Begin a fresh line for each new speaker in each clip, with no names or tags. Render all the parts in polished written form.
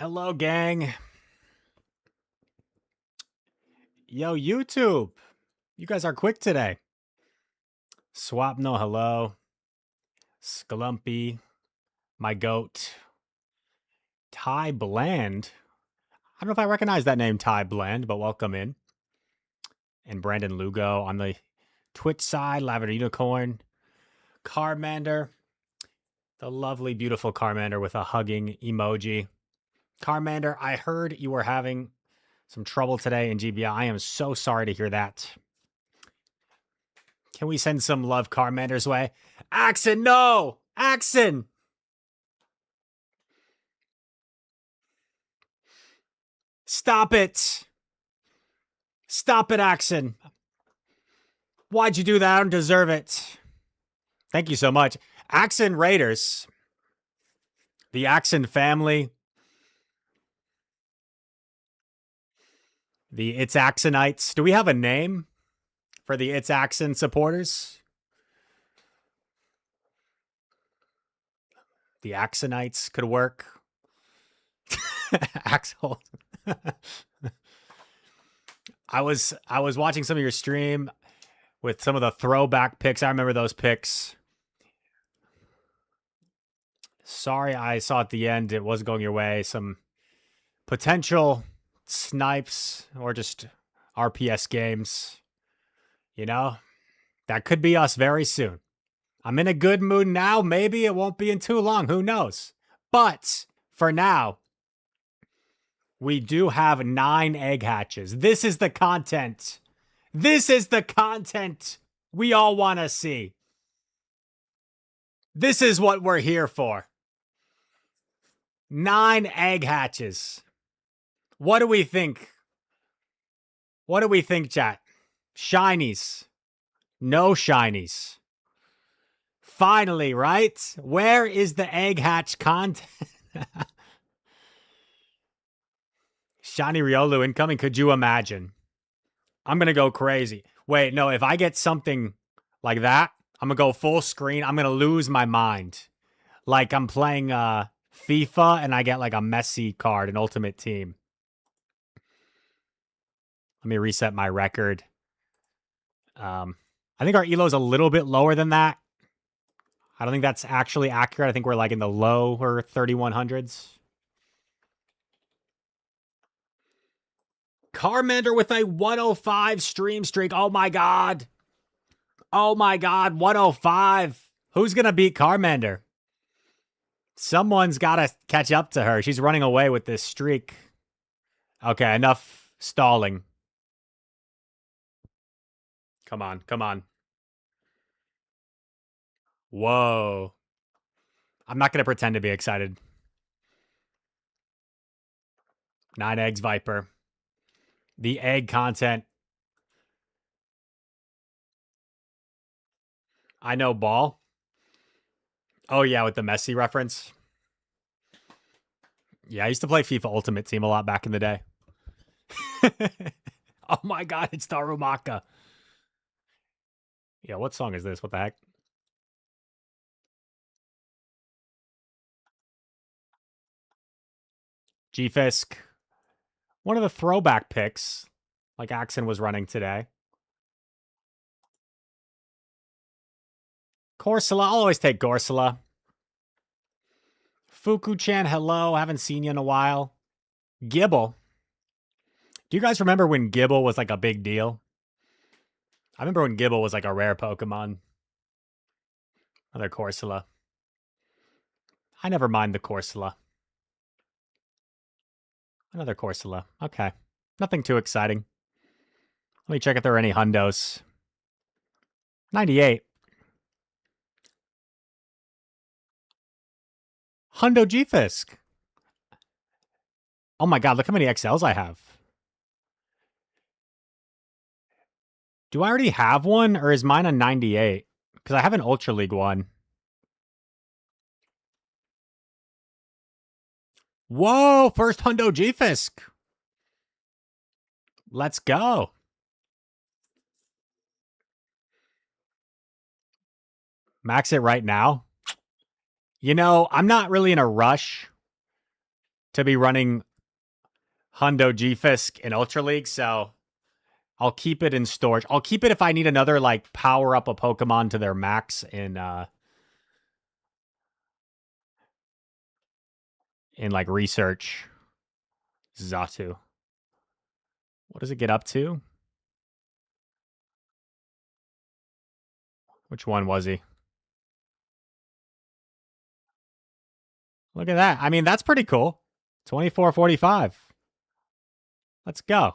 Hello, gang. Yo, YouTube. You guys are quick today. Swap no hello. Sklumpy. My goat. Ty Bland. I don't know if I recognize that name, Ty Bland, but welcome in. And Brandon Lugo on the Twitch side. Lavender Unicorn. Carmander. The lovely, beautiful Carmander with a hugging emoji. Carmander, I heard you were having some trouble today in GBL. I am so sorry to hear that. Can we send some love Carmander's way? Axon, no! Axon! Stop it! Stop it, Axon. Why'd you do that? I don't deserve it. Thank you so much. Axon Raiders. The Axon family. The It's Axonites. Do we have a name for the It's Axon supporters? The Axonites could work. Axel. I was watching some of your stream with some of the throwback picks. I remember those picks. Sorry, I saw at the end it wasn't going your way. Some potential snipes or just RPS games. You know, that could be us very soon. I'm in a good mood now. Maybe it won't be in too long. Who knows? But for now, we do have 9 egg hatches. This is the content. This is the content we all want to see. This is what we're here for. 9 egg hatches. What do we think? What do we think, chat? Shinies. No shinies. Finally, right? Where is the egg hatch content? Shiny Riolu incoming. Could you imagine? I'm going to go crazy. Wait, no, if I get something like that, I'm going to go full screen. I'm going to lose my mind. Like I'm playing FIFA and I get like a Messi card, an ultimate team. Let me reset my record. I think our ELO is a little bit lower than that. I don't think that's actually accurate. I think we're like in the lower 3100s. Carmander with a 105 stream streak. Oh my god. Oh my god, 105. Who's going to beat Carmander? Someone's got to catch up to her. She's running away with this streak. Okay, enough stalling. Come on, come on. Whoa. I'm not going to pretend to be excited. 9 eggs, Viper. The egg content. I know ball. Oh, yeah, with the Messi reference. Yeah, I used to play FIFA Ultimate Team a lot back in the day. Oh my god, it's Darumaka. Yeah, what song is this? What the heck? G-Fisk. One of the throwback picks, like Axon was running today. Corsola, I'll always take Corsola. Fuku-chan, hello. Haven't seen you in a while. Gibble. Do you guys remember when Gibble was like a big deal? I remember when Gibble was like a rare Pokemon. Another Corsola. I never mind the Corsola. Another Corsola. Okay. Nothing too exciting. Let me check if there are any hundos. 98. Hundo G-Fisk. Oh my god, look how many XLs I have. Do I already have one, or is mine a 98? Because I have an Ultra League one. Whoa, first Hundo G-Fisk. Let's go. Max it right now. You know, I'm not really in a rush to be running Hundo G-Fisk in Ultra League, so I'll keep it in storage. I'll keep it if I need another like power up a Pokemon to their max in like research. Zatu. What does it get up to? Which one was he? Look at that. I mean, that's pretty cool. 2445. Let's go.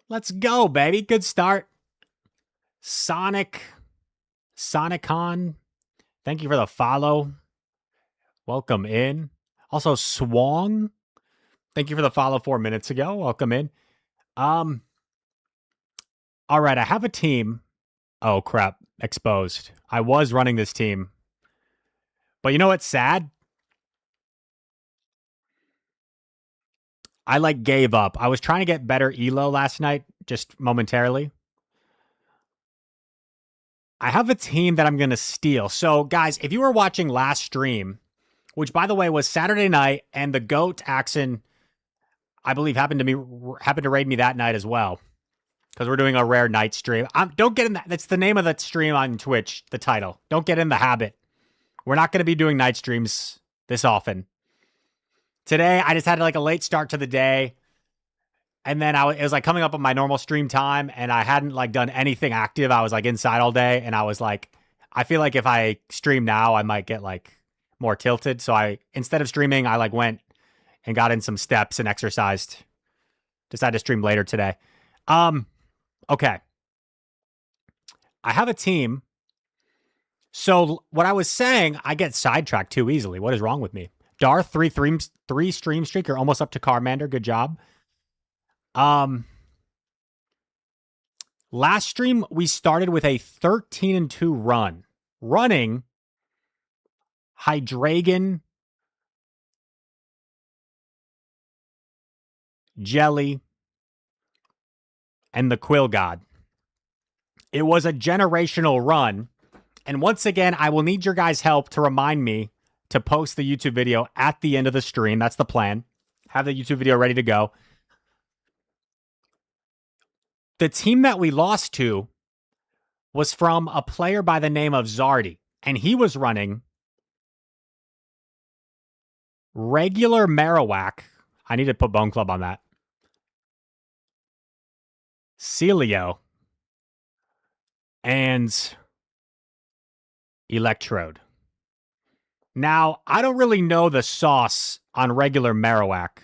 Let's go, baby. Good start. Sonicon. Thank you for the follow. Welcome in. Also, Swong. Thank you for the follow 4 minutes ago. Welcome in. All right, I have a team. Oh, crap. Exposed. I was running this team. But you know what's sad? I like gave up. I was trying to get better elo last night, just momentarily. I have a team that I'm going to steal. So, guys, if you were watching last stream, which by the way was Saturday night, and the GOAT Axon, I believe, happened to raid me that night as well, because we're doing a rare night stream. Don't get in that. That's the name of the stream on Twitch. The title. Don't get in the habit. We're not going to be doing night streams this often. Today, I just had like a late start to the day. And then it was like coming up on my normal stream time, and I hadn't like done anything active. I was like inside all day, and I was like, I feel like if I stream now, I might get like more tilted. So instead of streaming, I like went and got in some steps and exercised. Decided to stream later today. Okay. I have a team. So what I was saying, I get sidetracked too easily. What is wrong with me? Darth, three stream streak. You're almost up to Carmander. Good job. Last stream, we started with a 13-2 run. Running Hydreigon, Jelly, and the Quill God. It was a generational run. And once again, I will need your guys' help to remind me to post the YouTube video at the end of the stream. That's the plan. Have the YouTube video ready to go. The team that we lost to was from a player by the name of Zardy, and he was running regular Marowak. I need to put Bone Club on that. Celio. And Electrode. Now, I don't really know the sauce on regular Marowak,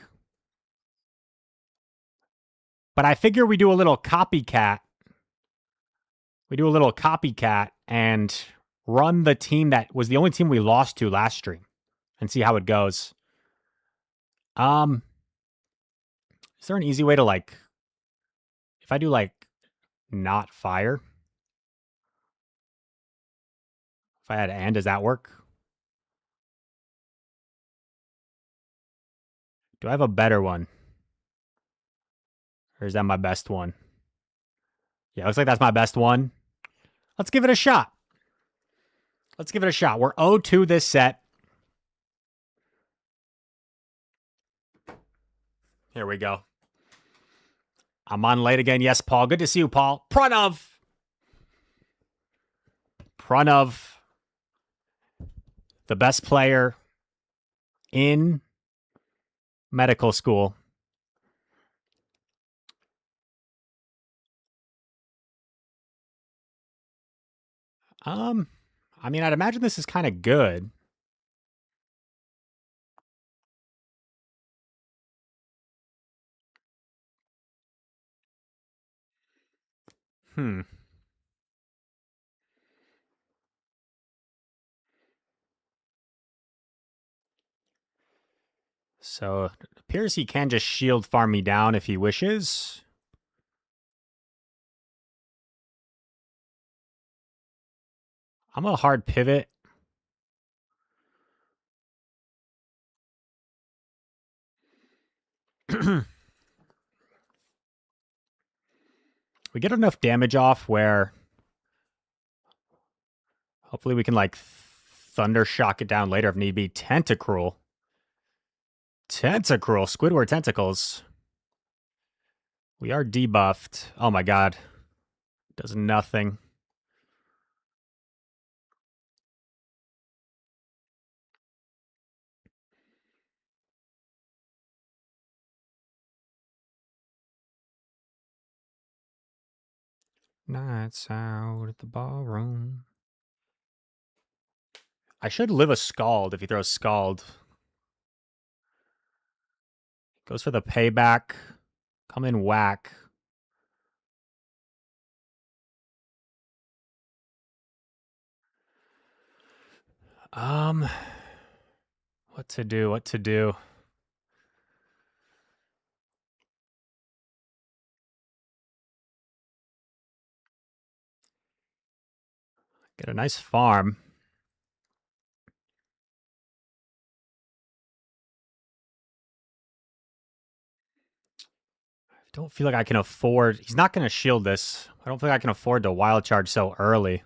but I figure we do a little copycat. We do a little copycat and run the team that was the only team we lost to last stream and see how it goes. Is there an easy way to like, if I do like not fire, if I had and, does that work? Do I have a better one? Or is that my best one? Yeah, looks like that's my best one. Let's give it a shot. Let's give it a shot. We're 0-2 this set. Here we go. I'm on late again. Yes, Paul. Good to see you, Paul. Pranav. The best player in medical school. I mean, I'd imagine this is kind of good. So it appears he can just shield farm me down if he wishes. I'm a hard pivot. We get enough damage off where Hopefully we can, like, Thunder Shock it down later if need be. Tentacruel. Tentacruel. Squidward tentacles. We are debuffed. Oh my god. Does nothing. Nights out at the ballroom. I should live a Scald if he throws Scald. Goes for the payback. Come in, whack. What to do? What to do? Get a nice farm. I don't feel like I can afford. He's not going to shield this. I don't feel like I can afford to wild charge so early.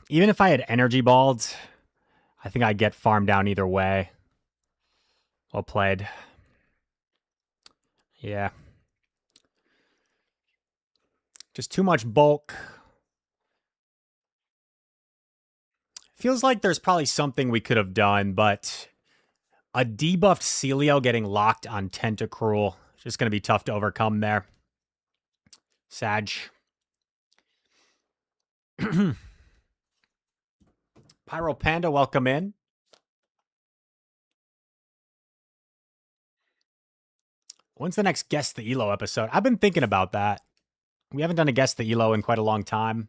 Even if I had energy balled, I think I'd get farmed down either way. Well played. Yeah. Just too much bulk. Feels like there's probably something we could have done, but a debuffed Celio getting locked on Tentacruel is just going to be tough to overcome there. Sag. Pyro Panda, welcome in. When's the next Guess the Elo episode? I've been thinking about that. We haven't done a Guess the Elo in quite a long time.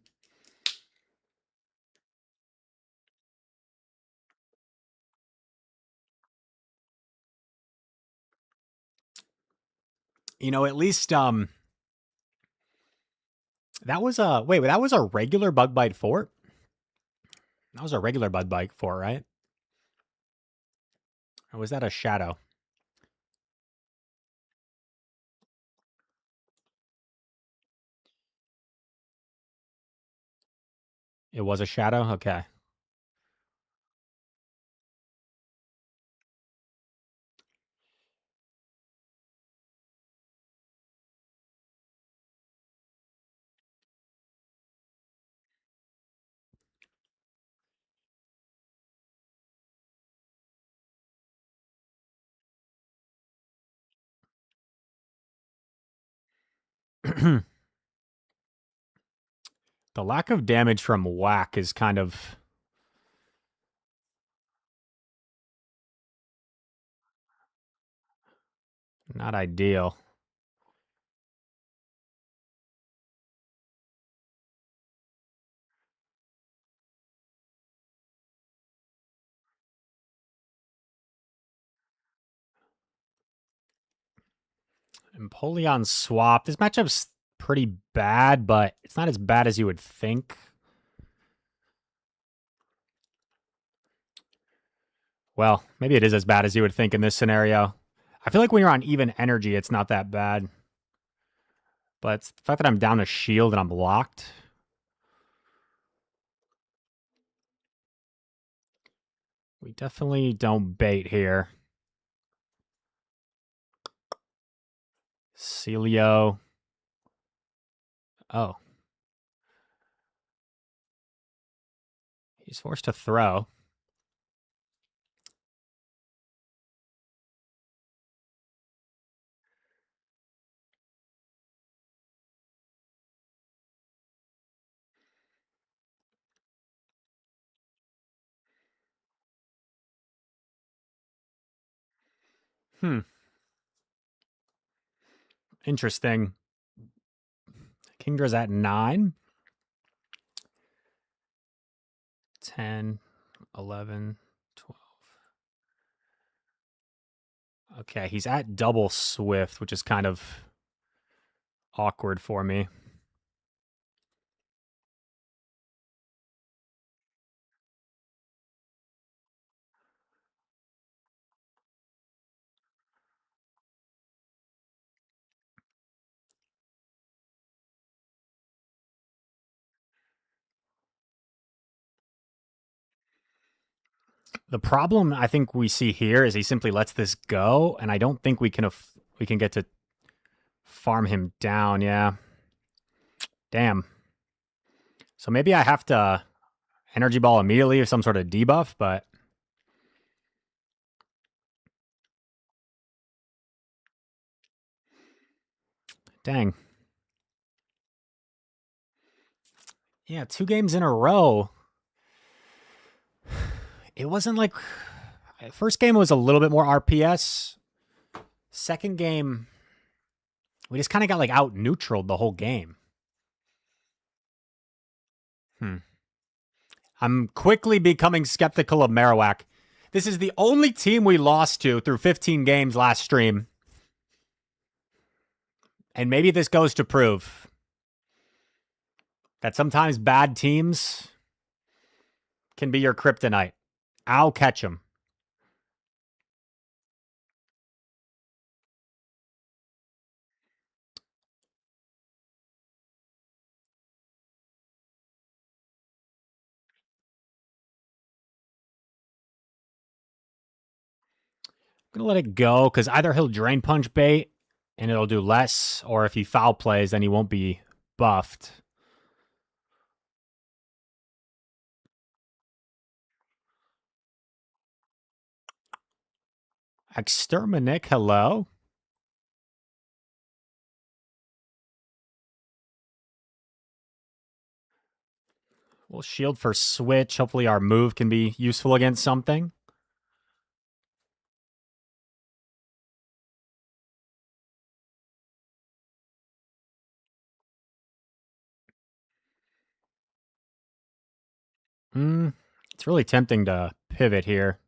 You know, at least that was a that was a regular bug bite fort. That was a regular bug bite fort, right? Or was that a shadow? It was a shadow? Okay. The lack of damage from whack is kind of not ideal. Empoleon swap. This matchup's pretty bad, but it's not as bad as you would think. Well, maybe it is as bad as you would think in this scenario. I feel like when you're on even energy, it's not that bad. But the fact that I'm down a shield and I'm locked. We definitely don't bait here. Celio. Oh. He's forced to throw. Interesting. Kingdra's at 9. 10, 11, 12. Okay, he's at double Swift, which is kind of awkward for me. The problem I think we see here is he simply lets this go, and I don't think we can get to farm him down. Yeah, damn. So maybe I have to energy ball immediately or some sort of debuff, but dang. Yeah, 2 games in a row. It wasn't like first game was a little bit more RPS. Second game, we just kind of got like out neutraled the whole game. I'm quickly becoming skeptical of Marowak. This is the only team we lost to through 15 games last stream. And maybe this goes to prove that sometimes bad teams can be your kryptonite. I'll catch them. I'm going to let it go because either he'll drain punch bait and it'll do less, or if he foul plays, then he won't be buffed. Exterminic, hello. We'll shield for switch. Hopefully our move can be useful against something. It's really tempting to pivot here.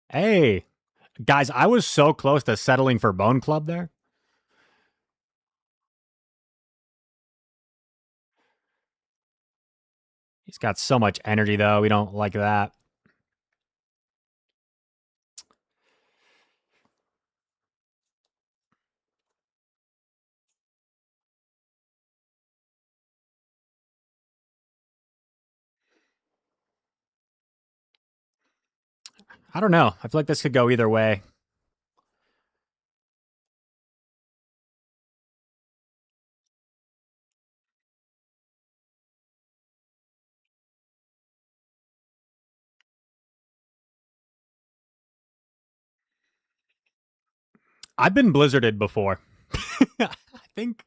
Hey, guys, I was so close to settling for Bone Club there. He's got so much energy, though. We don't like that. I don't know. I feel like this could go either way. I've been blizzarded before. I think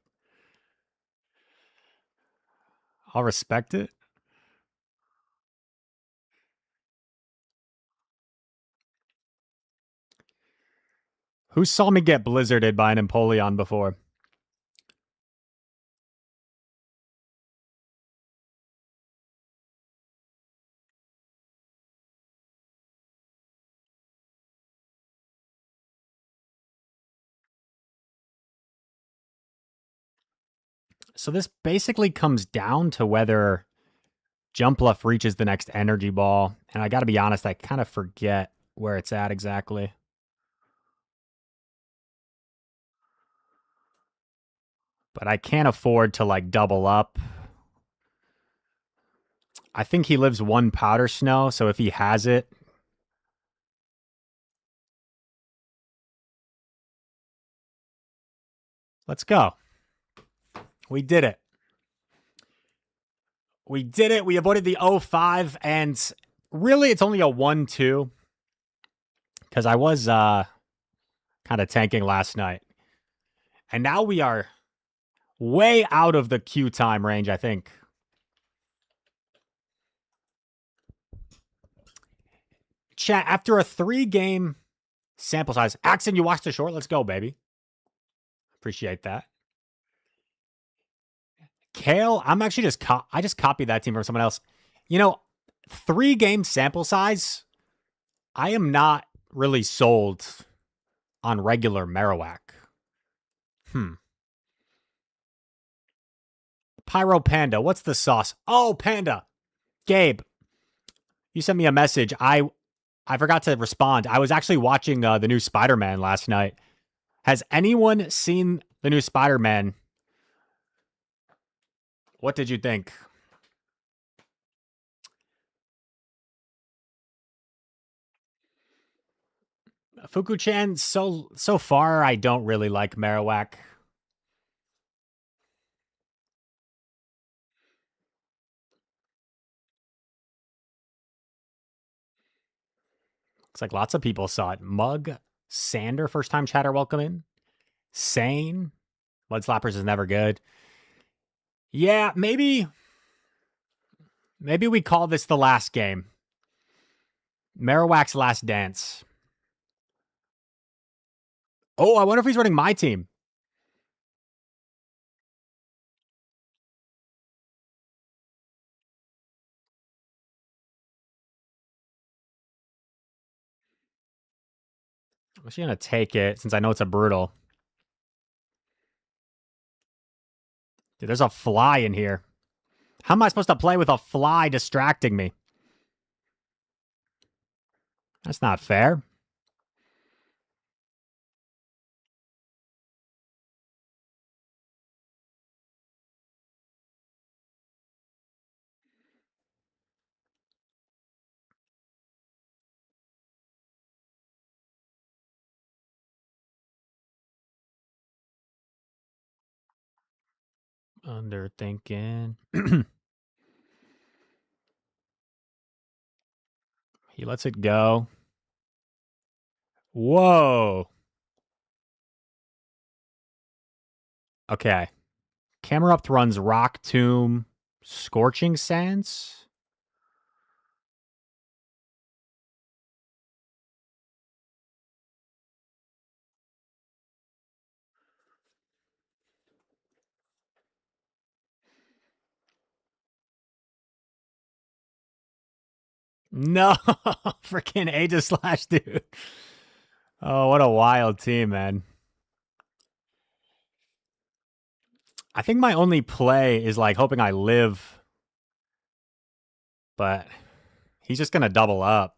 I'll respect it. Who saw me get blizzarded by an Empoleon before? So this basically comes down to whether Jumpluff reaches the next energy ball. And I got to be honest, I kind of forget where it's at exactly. But I can't afford to like double up. I think he lives 1 powder snow, so if he has it, let's go. We did it. We did it. We avoided the 0-5, and really it's only a 1-2 because I was kind of tanking last night. And now we are way out of the Q time range, I think. Chat, after a 3-game sample size, Axon, you watched the short? Let's go, baby. Appreciate that. Kale, I'm actually I just copied that team from someone else. 3-game sample size, I am not really sold on regular Marowak. Pyro Panda, what's the sauce? Oh, Panda. Gabe, you sent me a message. I forgot to respond. I was actually watching the new Spider-Man last night. Has anyone seen the new Spider-Man? What did you think? Fuku-chan, so far I don't really like Marowak. Looks like lots of people saw it. Mug, Sander, first time chatter, welcome in. Sane, Mud Slappers is never good. Yeah, maybe we call this the last game. Marowak's last dance. Oh, I wonder if he's running my team. I'm actually going to take it since I know it's a brutal. Dude, there's a fly in here. How am I supposed to play with a fly distracting me? That's not fair. Underthinking. He lets it go. Whoa. Okay. Camera up runs Rock Tomb, Scorching Sands. No, freaking Aegis/, dude. Oh, what a wild team, man. I think my only play is like hoping I live, but he's just going to double up.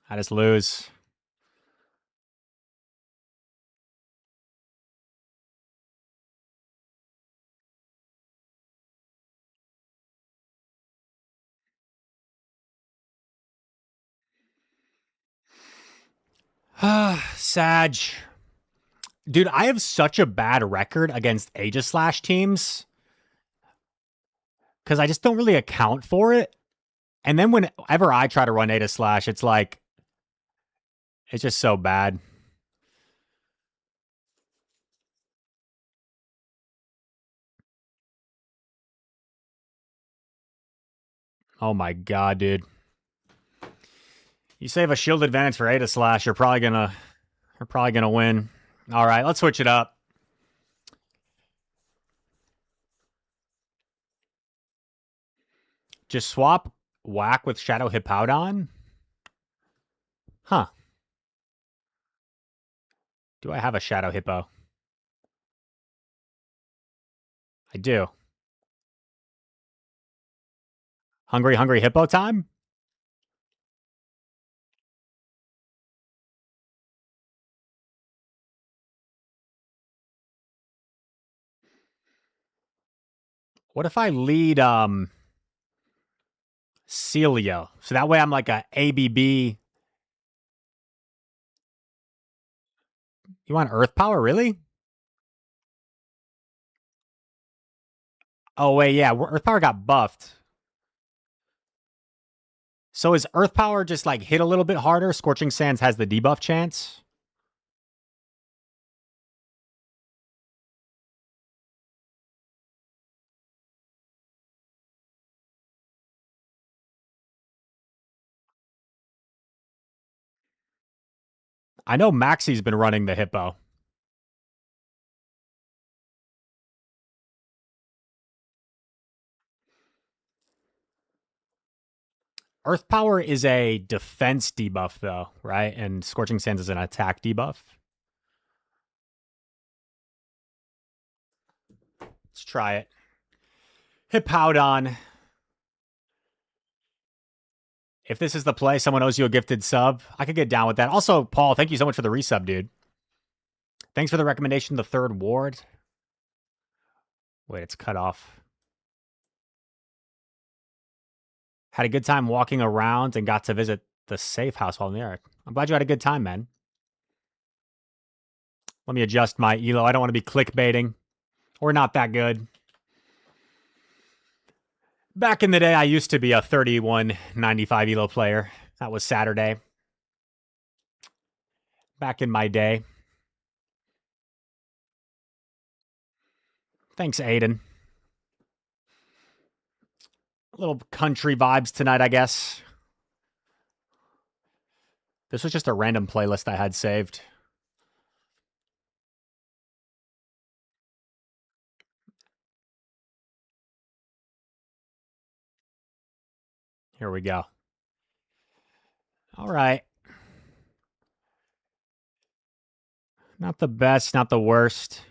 I just lose. Sag. Dude, I have such a bad record against Aegis/ teams because I just don't really account for it. And then whenever I try to run Aegis/, it's like, it's just so bad. Oh my god, dude. You save a shield advantage for Aegis/, you're probably gonna win. All right, let's switch it up. Just swap Whack with Shadow Hippowdon? Huh. Do I have a Shadow Hippo? I do. Hungry Hippo time? What if I lead Celio? So that way I'm like a ABB. You want Earth Power, really? Oh, wait, yeah. Earth Power got buffed. So is Earth Power just like hit a little bit harder? Scorching Sands has the debuff chance? I know Maxi's been running the Hippo. Earth Power is a defense debuff, though, right? And Scorching Sands is an attack debuff. Let's try it. Hippowdon. If this is the play, someone owes you a gifted sub. I could get down with that. Also, Paul, thank you so much for the resub, dude. Thanks for the recommendation, the third ward. Wait, it's cut off. Had a good time walking around and got to visit the safe house while in the air. I'm glad you had a good time, man. Let me adjust my elo. I don't want to be clickbaiting. We're not that good. Back in the day, I used to be a 3195 elo player. That was Saturday. Back in my day. Thanks, Aiden. A little country vibes tonight, I guess. This was just a random playlist I had saved. Here we go. All right. Not the best, not the worst.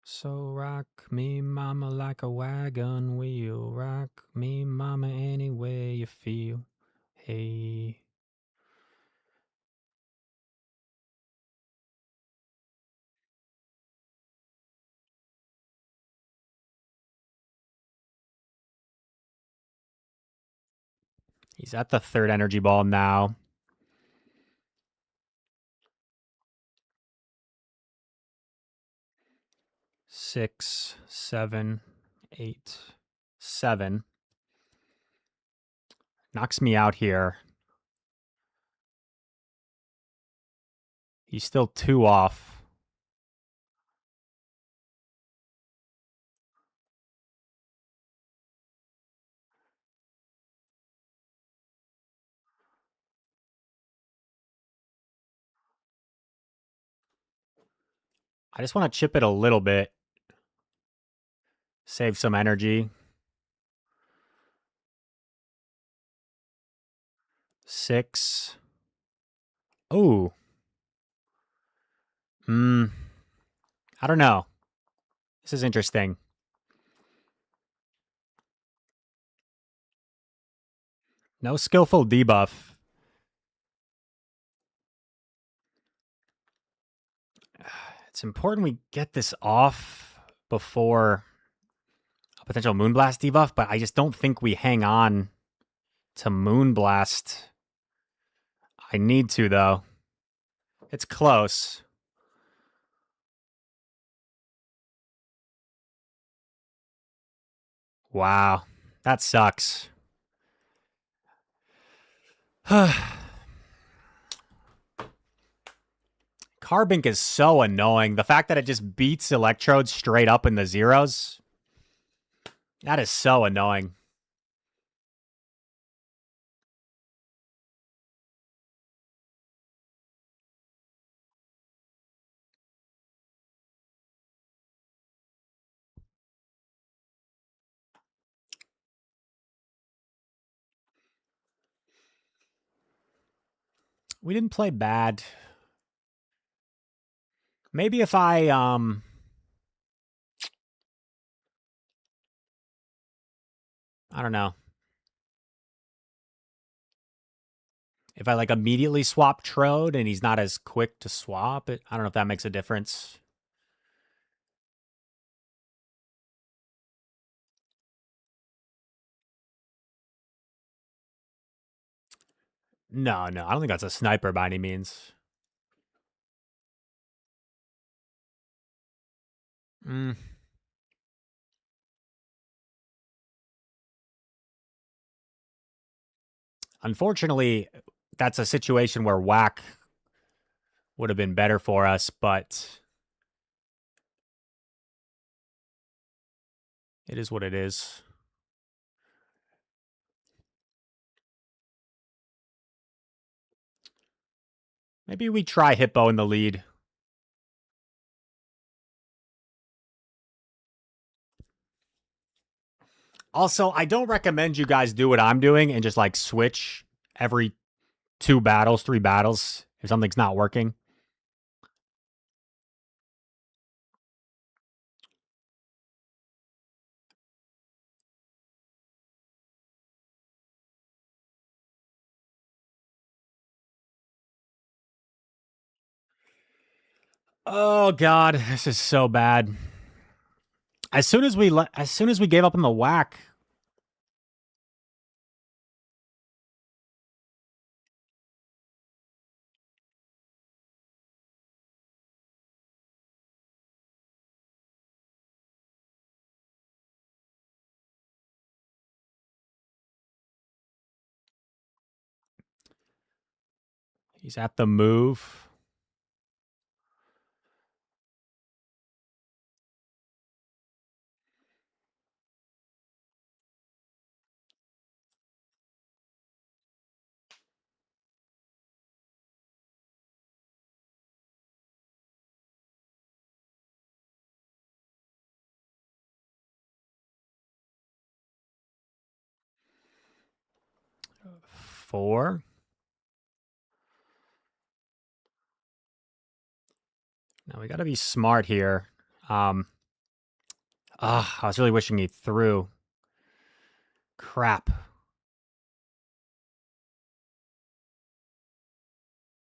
So rock me, mama, like a wagon wheel. Rock me, mama, any way you feel. Hey. He's at the third energy ball now. Six, 7, 8, 7. Knocks me out here. He's still 2 off. I just want to chip it a little bit. Save some energy. 6. Oh. I don't know. This is interesting. No skillful debuff. It's important we get this off before a potential Moonblast debuff, but I just don't think we hang on to Moonblast. I need to, though. It's close. Wow. That sucks. Carbink is so annoying. The fact that it just beats Electrodes straight up in the zeros, that is so annoying. We didn't play bad. Maybe if I don't know. If I like immediately swap Trode and he's not as quick to swap it, I don't know if that makes a difference. No, I don't think that's a sniper by any means. Unfortunately, that's a situation where whack would have been better for us, but it is what it is. Maybe we try Hippo in the lead. Also, I don't recommend you guys do what I'm doing and just like switch every 2 battles, 3 battles if something's not working. Oh god, this is so bad. As soon as we gave up on the whack, he's at the move. Four. Now we got to be smart here. I was really wishing he threw. Crap.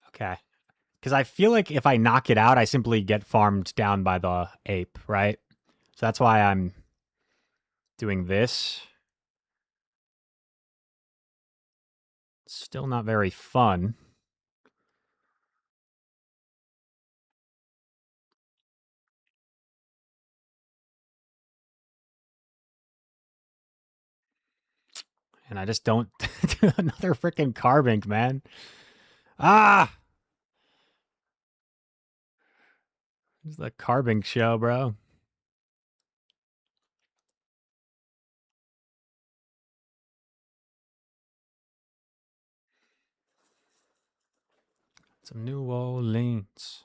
Okay. Because I feel like if I knock it out, I simply get farmed down by the ape, right? So that's why I'm doing this. Still not very fun. And I just don't do another freaking carbink, man. Ah! This is the carbink show, bro. Some New Orleans.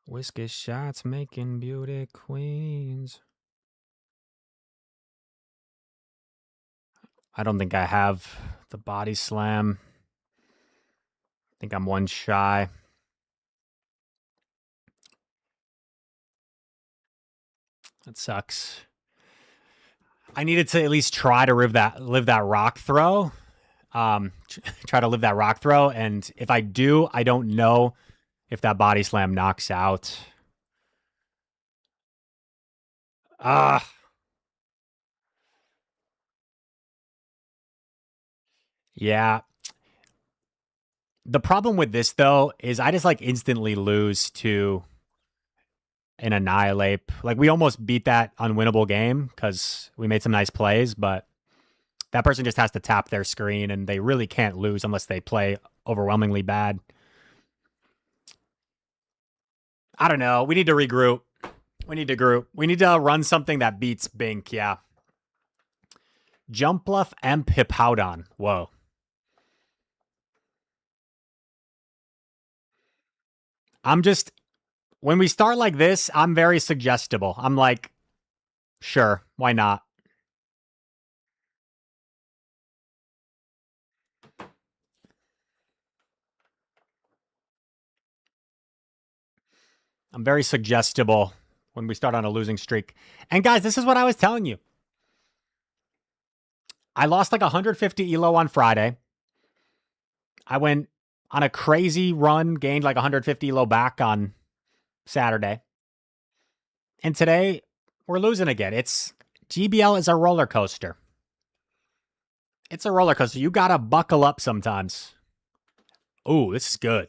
Whiskey shots making beauty queens. I don't think I have the body slam. I think I'm one shy. That sucks. I needed to at least try to live that rock throw. Try to live that rock throw, and if I do, I don't know if that body slam knocks out. Ah. Yeah. The problem with this though is I just like instantly lose to an annihilate. Like we almost beat that unwinnable game because we made some nice plays, but that person just has to tap their screen and they really can't lose unless they play overwhelmingly bad. I don't know. We need to regroup. We need to group. We need to run something that beats Bink, yeah. Jump Bluff Emp Hippowdon. Whoa. I'm just, when we start like this, I'm very suggestible. I'm like, sure, why not? I'm very suggestible when we start on a losing streak. And guys, this is what I was telling you. I lost like 150 elo on Friday. I went on a crazy run, gained like 150 elo back on Saturday. And today, we're losing again. It's GBL is a roller coaster. It's a roller coaster. You gotta buckle up sometimes. Ooh, this is good.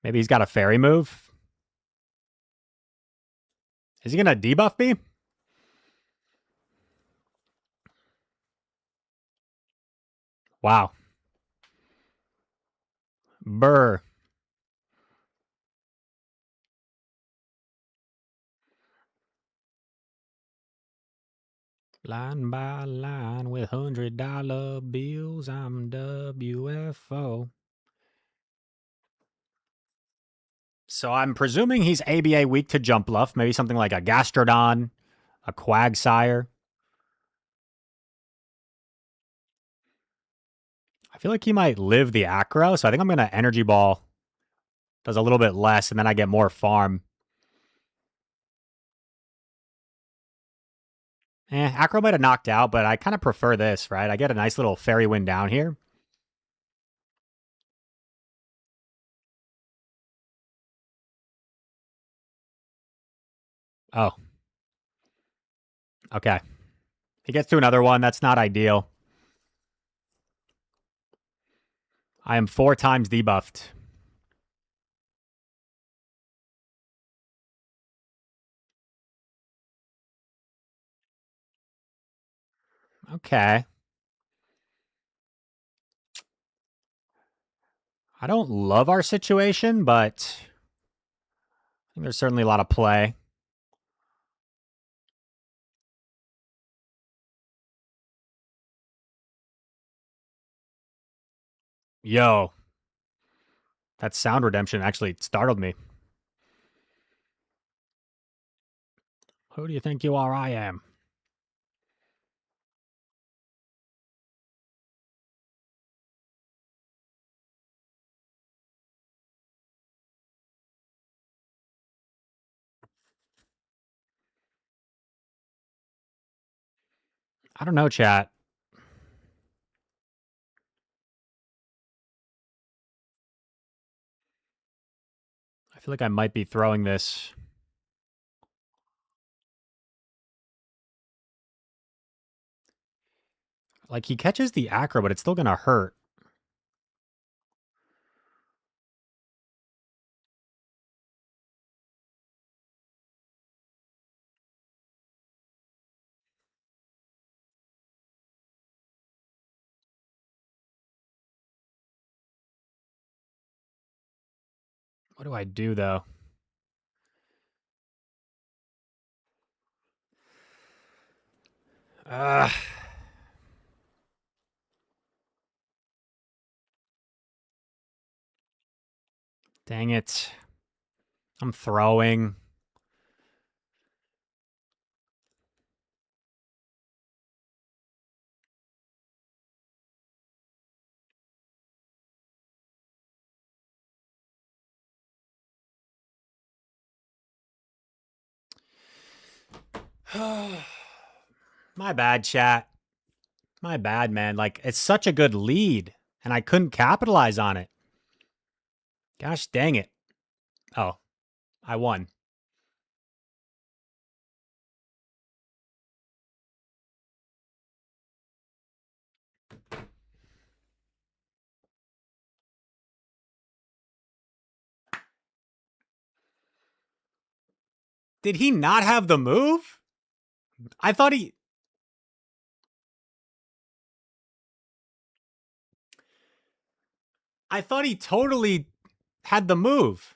Maybe he's got a fairy move. Is he gonna debuff me? Wow. Burr. Line by line with $100 bills, I'm WFO. So I'm presuming he's ABA weak to jump bluff, maybe something like a Gastrodon, a Quagsire. I feel like he might live the Acro, so I think I'm going to Energy Ball. Does a little bit less, and then I get more farm. Acro might have knocked out, but I kind of prefer this, right? I get a nice little fairy wind down here. Oh. Okay. He gets to another one. That's not ideal. I am 4 times debuffed. Okay. I don't love our situation, but I think there's certainly a lot of play. Yo. That sound redemption actually startled me. Who do you think you are? I am. I don't know, chat. I feel like I might be throwing this. Like, he catches the Acro, but it's still going to hurt. What do I do, though? Dang it. I'm throwing. My bad, chat. My bad, man. Like, it's such a good lead, and I couldn't capitalize on it. Gosh dang it. Oh, I won. Did he not have the move? I thought he. I thought he totally had the move.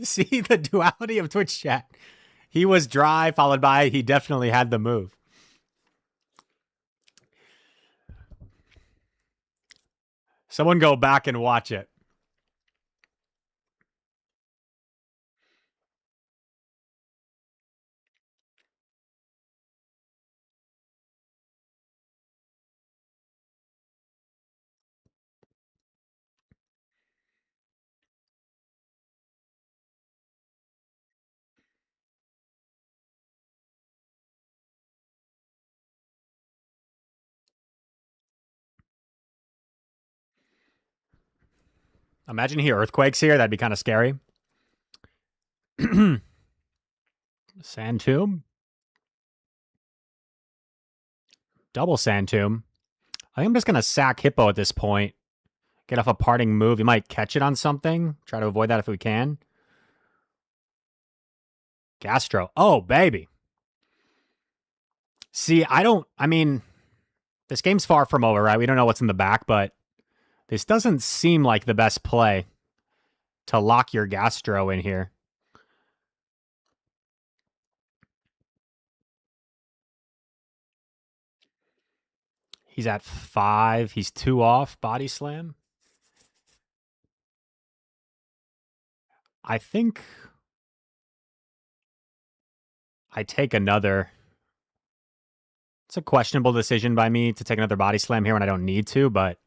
See the duality of Twitch chat. He was dry, followed by he definitely had the move. Someone go back and watch it. Imagine he earthquakes here. That'd be kind of scary. Sand tomb. Double Sand Tomb. I think I'm just going to sack Hippo at this point. Get off a parting move. He might catch it on something. Try to avoid that if we can. Gastro. Oh, baby. See, I mean, this game's far from over, right? We don't know what's in the back, but this doesn't seem like the best play to lock your Gastro in here. He's at 5. He's 2 off. Body slam. I think I take another. It's a questionable decision by me to take another body slam here when I don't need to, but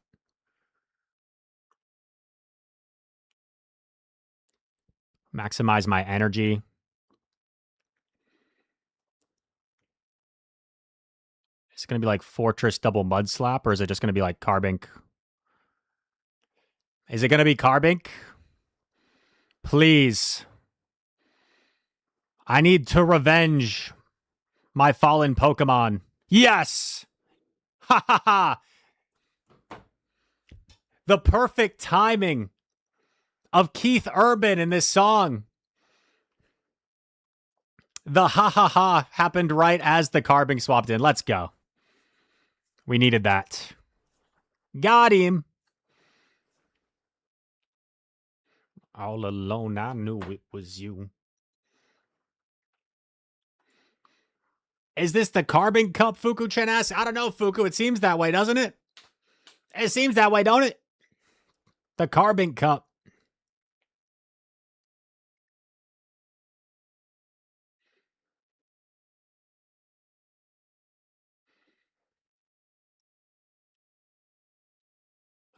maximize my energy. Is it going to be like Fortress double mud slap, or is it just going to be like Carbink? Is it going to be Carbink? Please. I need to revenge my fallen Pokemon. Yes! Ha ha ha! The perfect timing of Keith Urban in this song. The ha ha ha happened right as the Carbink swapped in. Let's go. We needed that. Got him. All alone, I knew it was you. Is this the Carbink Cup, Fuku-chan asks? I don't know, Fuku. It seems that way, doesn't it? It seems that way, don't it? The Carbink Cup.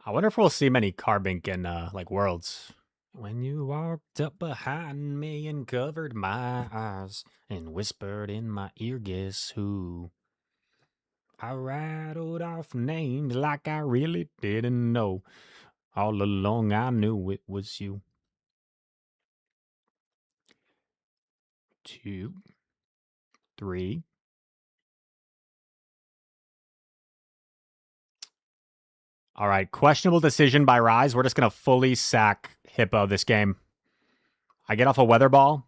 I wonder if we'll see many Carbink in, like, Worlds. When you walked up behind me and covered my eyes and whispered in my ear, guess who? I rattled off names like I really didn't know. All along I knew it was you. 2, 3. All right, questionable decision by Rise. We're just going to fully sack Hippo this game. I get off a Weather Ball.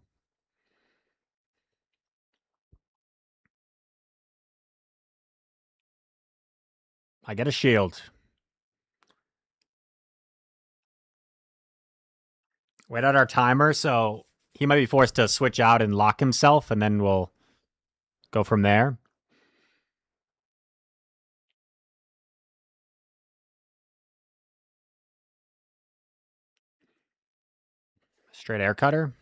I get a shield. Wait out our timer, so he might be forced to switch out and lock himself, and then we'll go from there. Straight air cutter.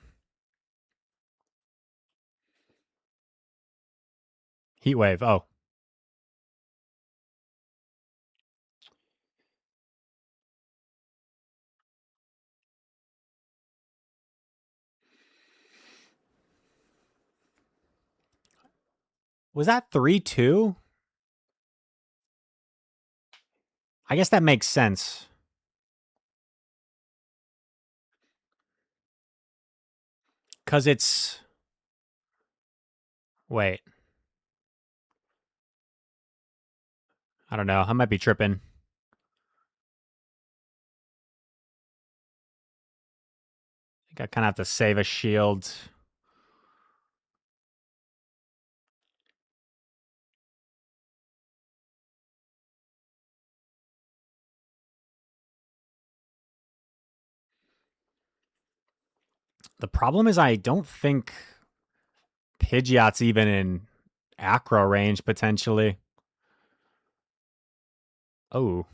Heat wave. Oh. Was that 3-2? I guess that makes sense. Because it's... Wait. I don't know. I might be tripping. I think I kind of have to save a shield. The problem is I don't think Pidgeot's even in acro range, potentially. Oh.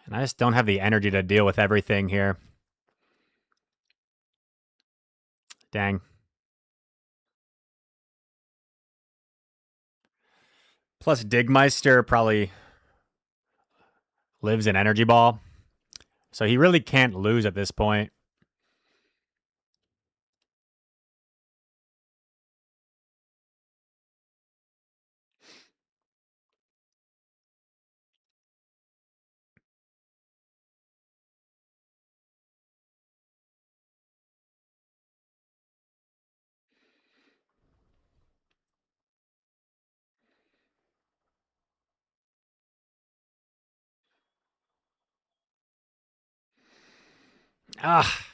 And I just don't have the energy to deal with everything here. Dang. Plus, Digmeister probably lives in Energy Ball. So he really can't lose at this point. Ah,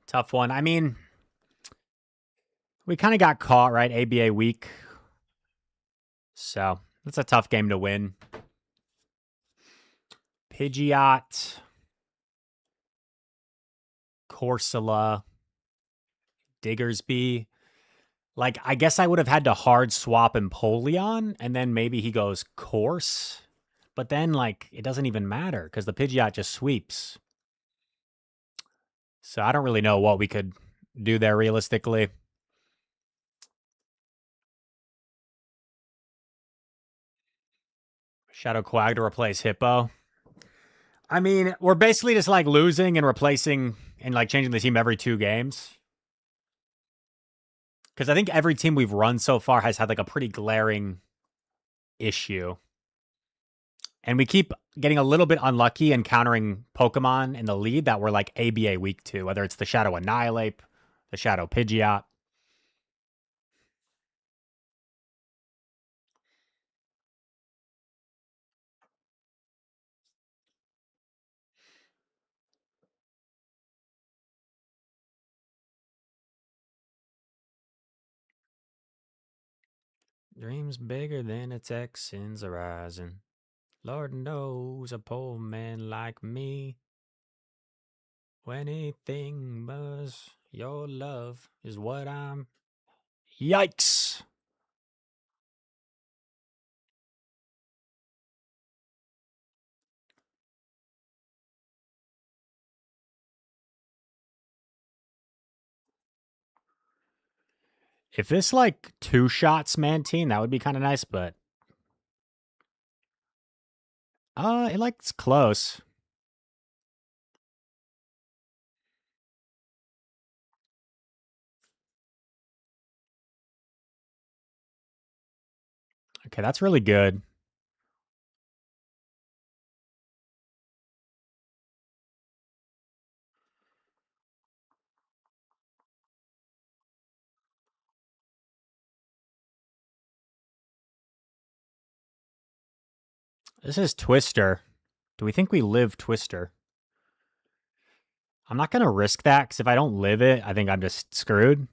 tough one. I mean, we kind of got caught, right? ABA week. So that's a tough game to win. Pidgeot, Corsola, Diggersby. Like, I guess I would have had to hard swap Empoleon, and then maybe he goes Course. But then, like, it doesn't even matter because the Pidgeot just sweeps. So I don't really know what we could do there realistically. Shadow Quag to replace Hippo. I mean, we're basically just like losing and replacing and like changing the team every 2 games. Because I think every team we've run so far has had like a pretty glaring issue. And we keep getting a little bit unlucky and countering Pokemon in the lead that we're like ABA weak to, whether it's the Shadow Annihilate, the Shadow Pidgeot. Dreams bigger than a Texan's horizon. Lord knows a poor man like me. When anything but your love is what I'm. Yikes! If this like 2 shots Mantine, that would be kind of nice, but it like it's close. Okay, that's really good. This is Twister. Do we think we live Twister? I'm not gonna risk that because if I don't live it, I think I'm just screwed.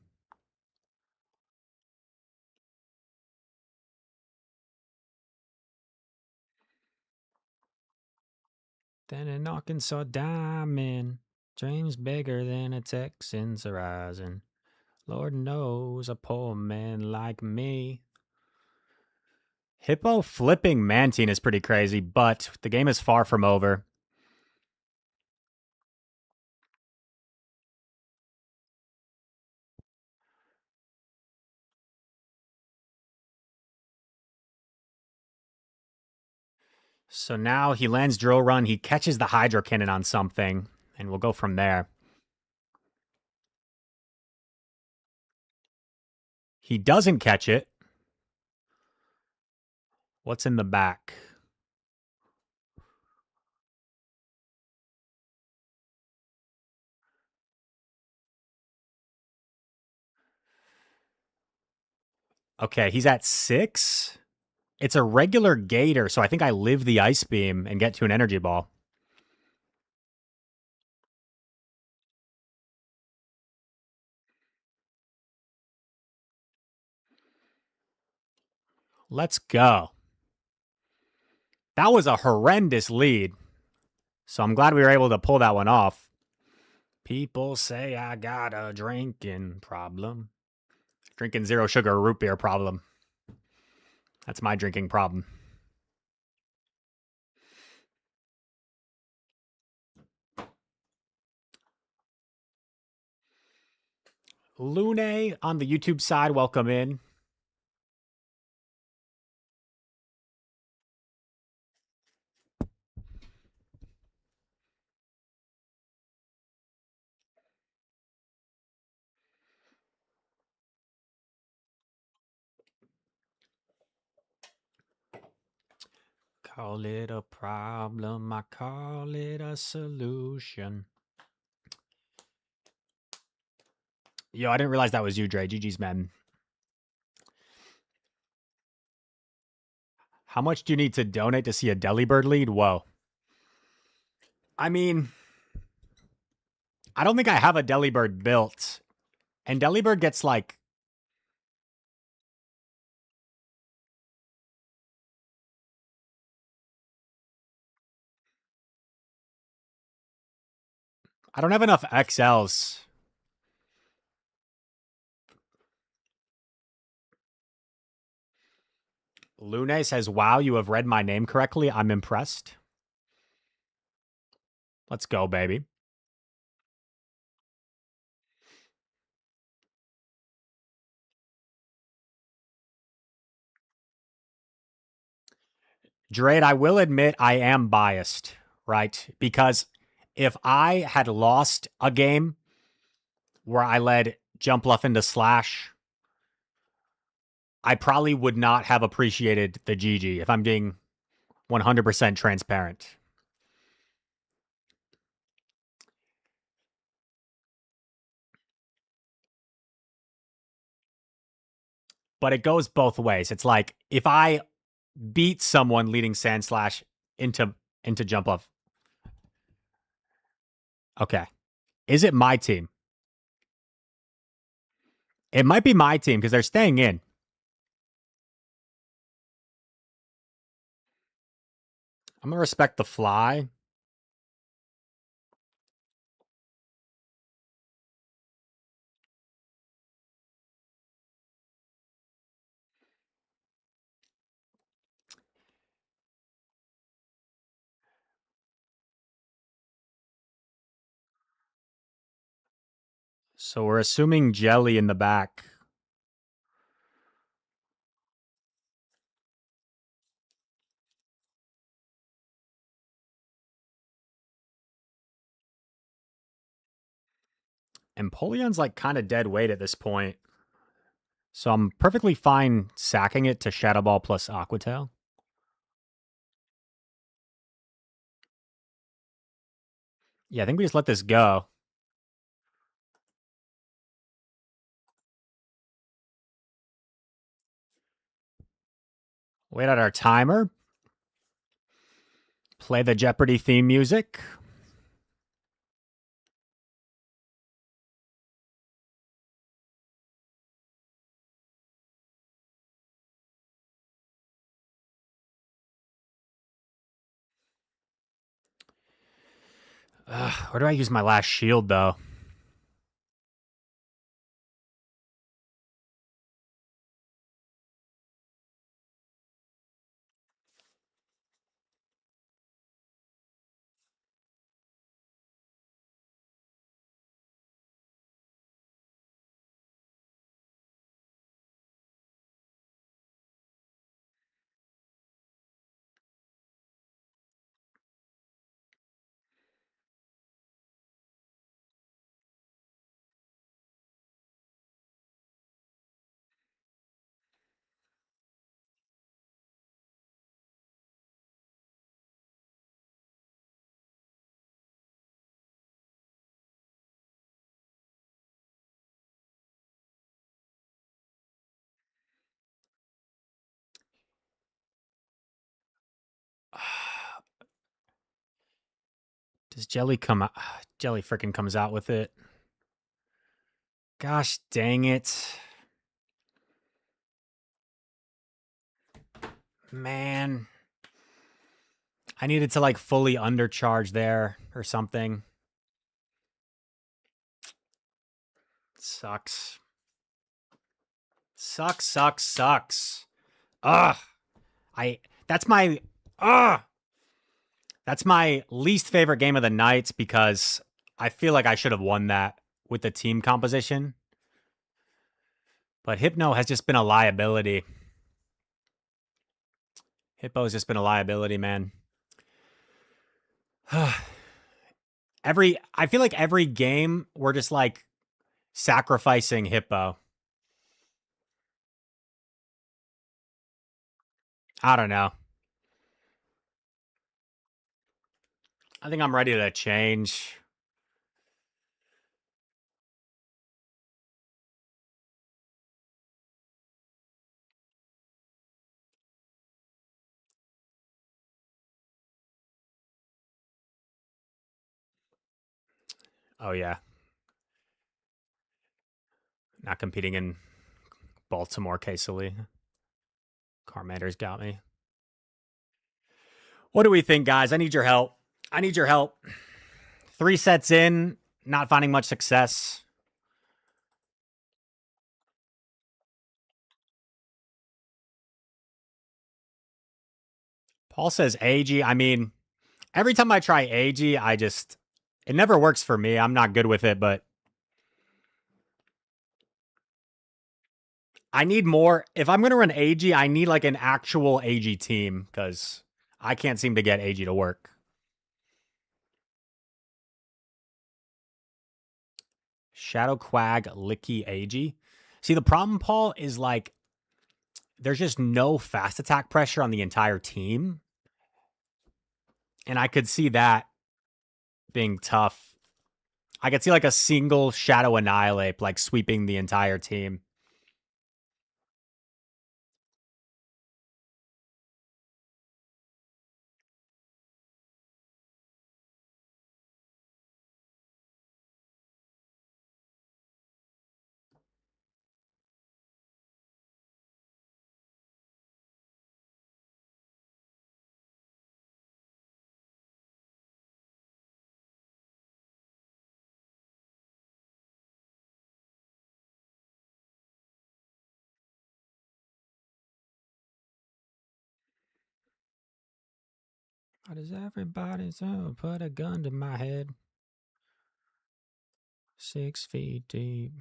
Then an Arkansas diamond, dreams bigger than a Texan's horizon. Lord knows a poor man like me. Hippo flipping Mantine is pretty crazy, but the game is far from over. So now he lands Drill Run, he catches the Hydro Cannon on something, and we'll go from there. He doesn't catch it. What's in the back? Okay, he's at 6. It's a regular Gator, so I think I live the Ice Beam and get to an Energy Ball. Let's go. That was a horrendous lead. So I'm glad we were able to pull that one off. People say I got a drinking problem. Drinking zero sugar root beer problem. That's my drinking problem. Lune on the YouTube side, welcome in. Call it a problem, I call it a solution. Yo, I didn't realize that was you, Dre. GG's, man. How much do you need to donate to see a Delibird lead? Whoa. I mean, I don't think I have a Delibird built. And Delibird gets like... I don't have enough XLs. Lune says, wow, you have read my name correctly. I'm impressed. Let's go, baby. Drade, I will admit I am biased, right? Because if I had lost a game where I led Jumpluff into Slash, I probably would not have appreciated the GG if I'm being 100% transparent. But it goes both ways. It's like if I beat someone leading Sandslash into Jumpluff. Okay. Is it my team? It might be my team because they're staying in. I'm going to respect the fly. So we're assuming Jelly in the back. Empoleon's like kind of dead weight at this point. So I'm perfectly fine sacking it to Shadow Ball plus Aqua Tail. Yeah, I think we just let this go. Wait out our timer. Play the Jeopardy theme music. Where do I use my last shield, though? Does Jelly come out? Jelly freaking comes out with it. Gosh dang it. Man. I needed to like fully undercharge there or something. Sucks. Sucks. Ugh. That's my that's my least favorite game of the night because I feel like I should have won that with the team composition. But Hypno has just been a liability. Hippo's just been a liability, man. I feel like every game we're just like sacrificing Hippo. I don't know. I think I'm ready to change. Oh yeah, not competing in Baltimore, Casely. Carmander's got me. What do we think, guys? I need your help. I need your help. 3 sets in, not finding much success. Paul says AG. I mean, every time I try AG, it never works for me. I'm not good with it, but I need more. If I'm going to run AG, I need like an actual AG team because I can't seem to get AG to work. Shadow Quag, Licky, AG. See, the problem, Paul, is like there's just no fast attack pressure on the entire team. And I could see that being tough. I could see like a single Shadow Annihilate like sweeping the entire team. How does everybody put a gun to my head? 6 feet deep.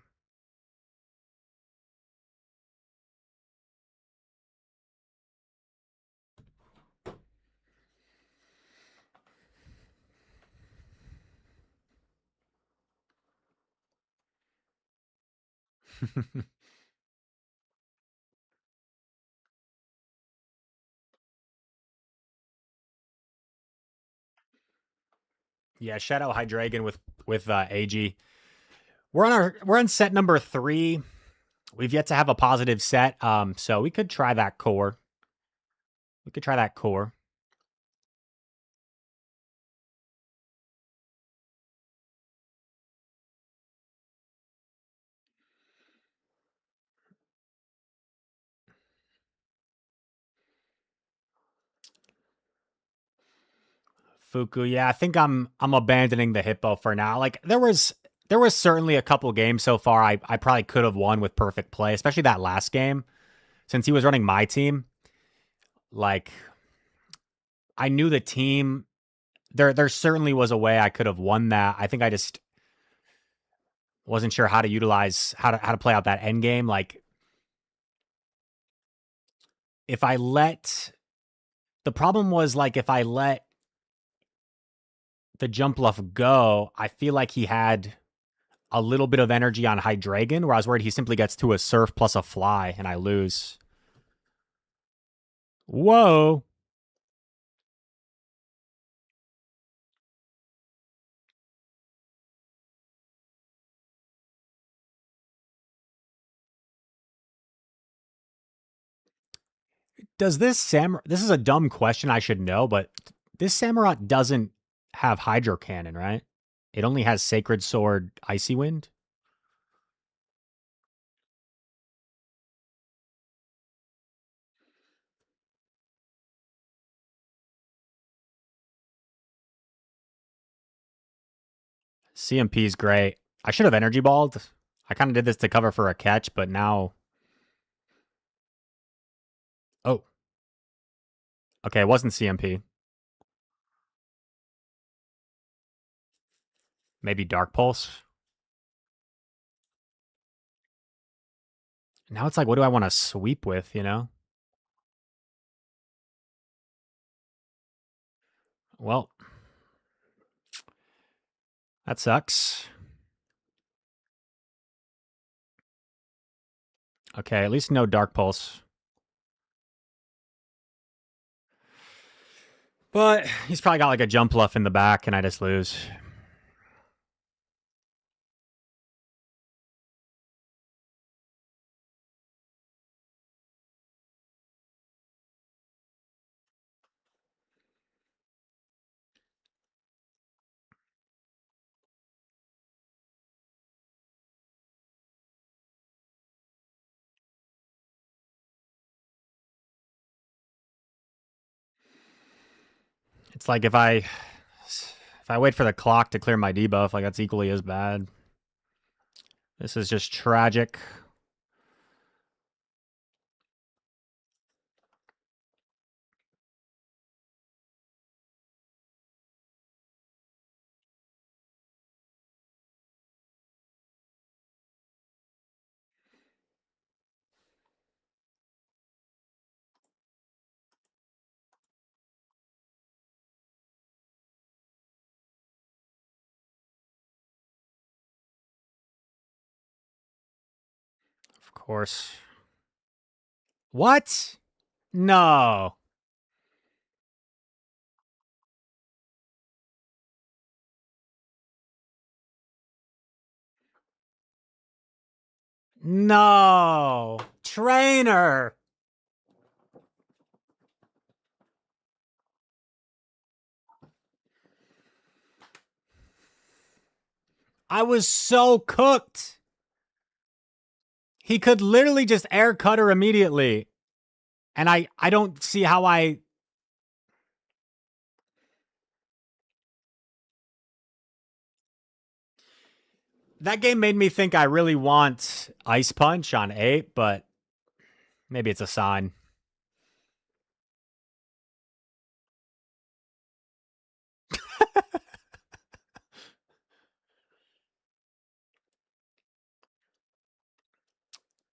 Yeah, Shadow Hydreigon with AG. We're on set number 3. We've yet to have a positive set. So we could try that core. We could try that core. Fuku, yeah, I think I'm abandoning the hippo for now. Like there was certainly a couple games so far I probably could have won with perfect play, especially that last game. Since he was running my team, like I knew the team. There certainly was a way I could have won that. I think I just wasn't sure how to utilize how to play out that end game. Like if I let the problem was like if I let the jump bluff go, I feel like he had a little bit of energy on Hydreigon, where I was worried he simply gets to a surf plus a fly and I lose. Whoa. Does this is a dumb question I should know, but this Samurott doesn't have Hydro Cannon, right? It only has Sacred Sword, Icy Wind. CMP is great. I should have Energy Balled. I kind of did this to cover for a catch, but now. Oh, okay. It wasn't CMP. Maybe Dark Pulse. Now it's like, what do I want to sweep with, you know? Well, that sucks. Okay, at least no Dark Pulse. But he's probably got like a jump bluff in the back, and I just lose. It's like if I wait for the clock to clear my debuff, like that's equally as bad. This is just tragic. Of course. What? No. No. Trainer. I was so cooked. He could literally just air cut her immediately. And I don't see how that game made me think I really want Ice Punch on 8, but maybe it's a sign.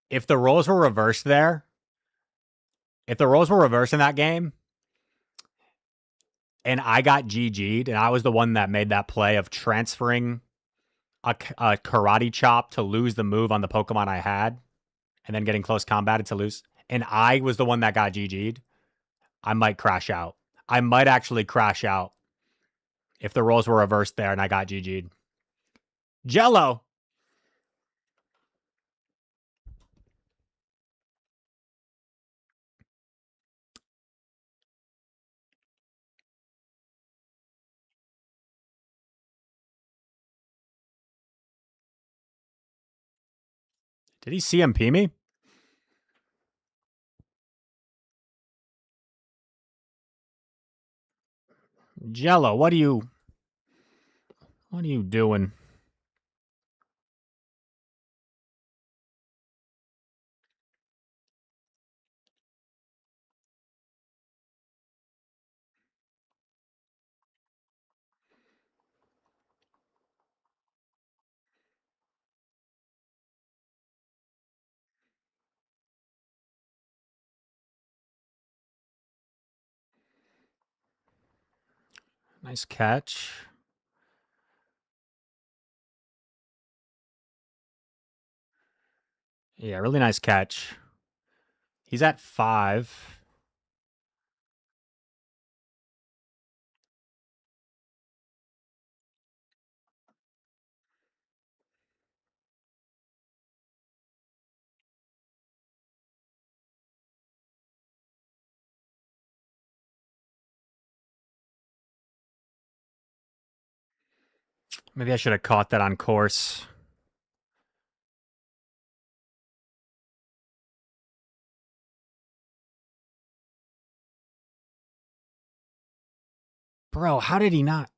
If the roles were reversed there, if the roles were reversed in that game and I got GG'd and I was the one that made that play of transferring a karate chop to lose the move on the Pokemon I had and then getting close combated to lose, and I was the one that got GG'd, I might crash out. I might actually crash out if the roles were reversed there and I got GG'd. Jello. Did he CMP me? Jello, what are you doing? Nice catch. Yeah, really nice catch. He's at 5. Maybe I should have caught that on course. Bro, how did he not?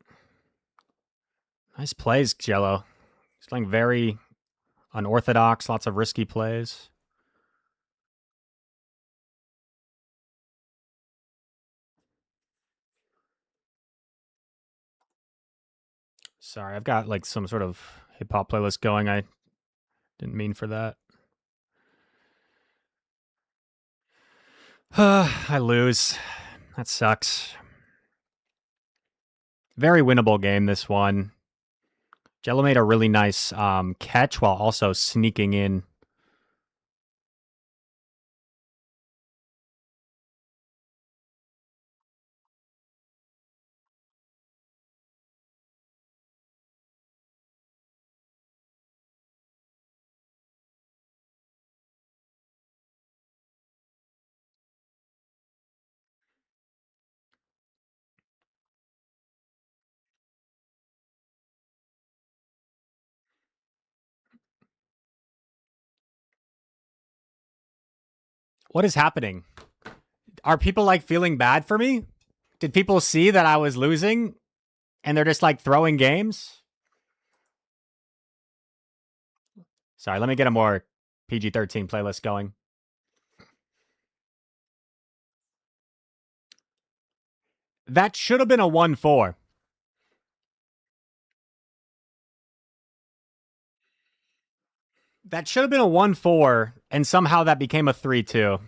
Nice plays, Jello. He's playing very unorthodox, lots of risky plays. Sorry, I've got like some sort of hip hop playlist going. I didn't mean for that. I lose. That sucks. Very winnable game, this one. Jello made a really nice catch while also sneaking in. What is happening? Are people like feeling bad for me? Did people see that I was losing and they're just like throwing games? Sorry, let me get a more PG-13 playlist going. That should have been a 1-4. That should have been a 1-4, and somehow that became a 3-2.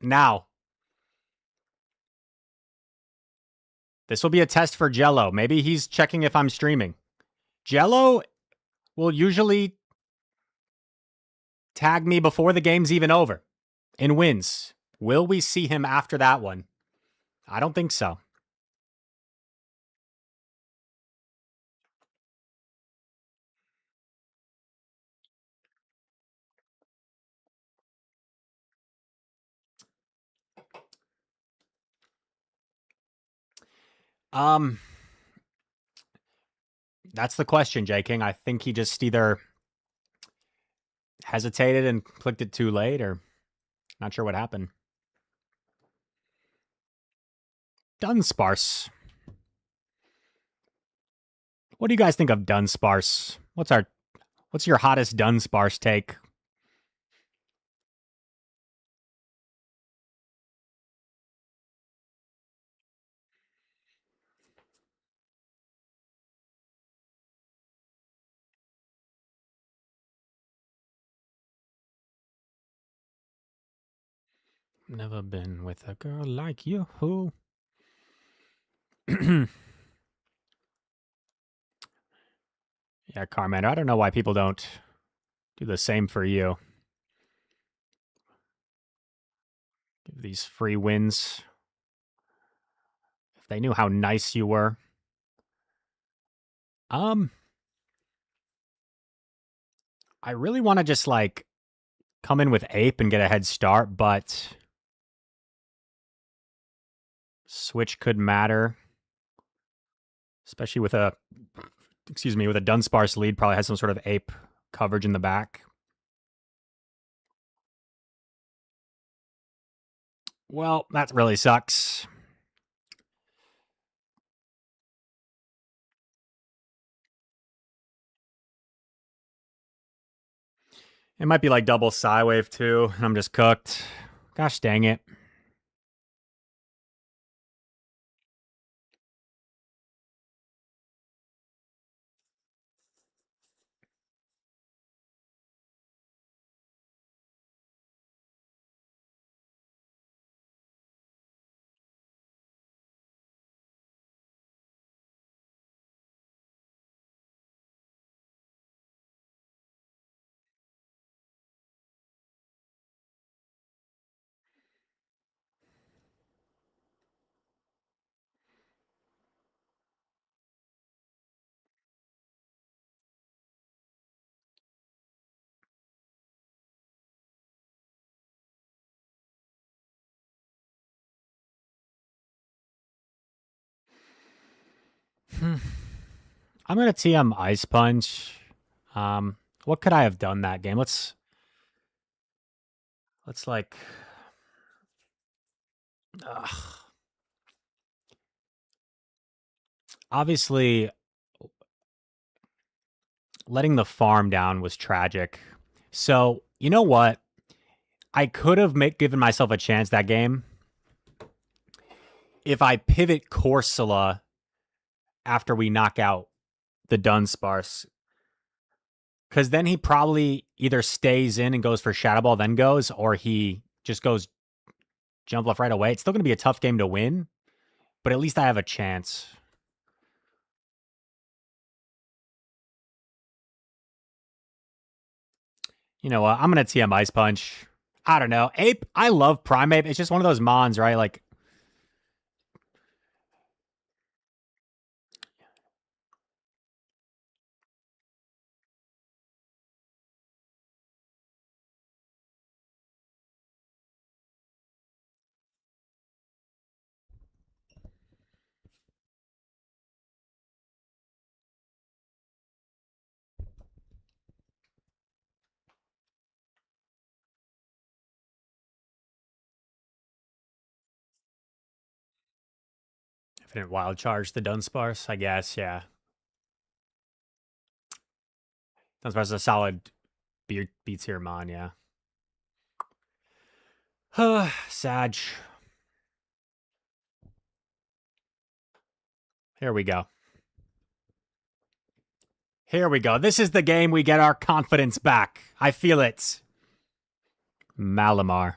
Now, this will be a test for Jello. Maybe he's checking if I'm streaming. Jello will usually tag me before the game's even over and wins. Will we see him after that one? I don't think so. Um, that's the question, J King. I think he just either hesitated and clicked it too late, or not sure what happened. Dunsparce. What do you guys think of Dunsparce? What's your hottest Dunsparce take? Never been with a girl like you. Who? Yeah, Carmander. I don't know why people don't do the same for you. Give these free wins. If they knew how nice you were. I really want to just like come in with Ape and get a head start, but Switch could matter. Especially with a Dunsparce lead, probably has some sort of Ape coverage in the back. Well, that really sucks. It might be like double Psywave too, and I'm just cooked. Gosh dang it. I'm gonna TM Ice Punch. What could I have done that game? Let's like obviously letting the farm down was tragic. So, you know what? I could have given myself a chance that game if I pivot Corsola after we knock out the Dunsparce. Because then he probably either stays in and goes for Shadow Ball, then goes, or he just goes jump left right away. It's still going to be a tough game to win, but at least I have a chance. You know what? I'm going to TM Ice Punch. I don't know. Ape, I love Prime Ape. It's just one of those mons, right? Like, Infinite Wild Charge the Dunsparce, I guess, yeah. Dunsparce is a solid B tier mon, yeah. Sag. Here we go. Here we go. This is the game we get our confidence back. I feel it. Malamar.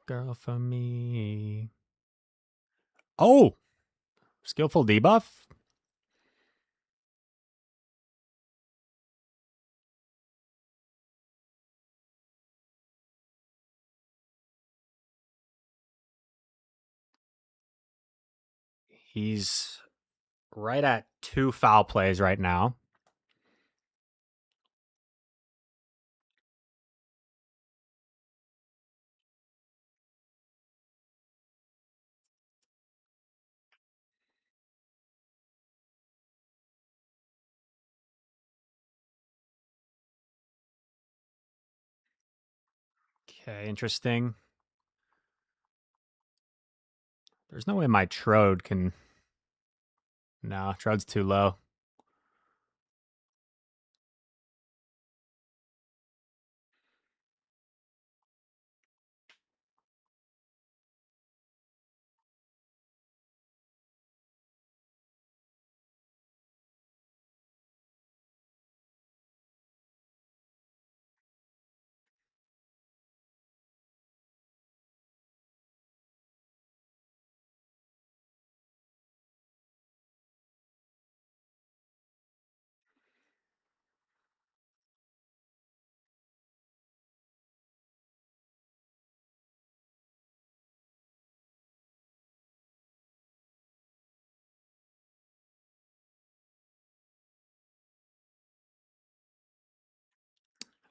Girl for me. Oh! Skillful debuff? He's right at 2 foul plays right now. Okay, interesting. There's no way my Trode can... No, Trode's too low.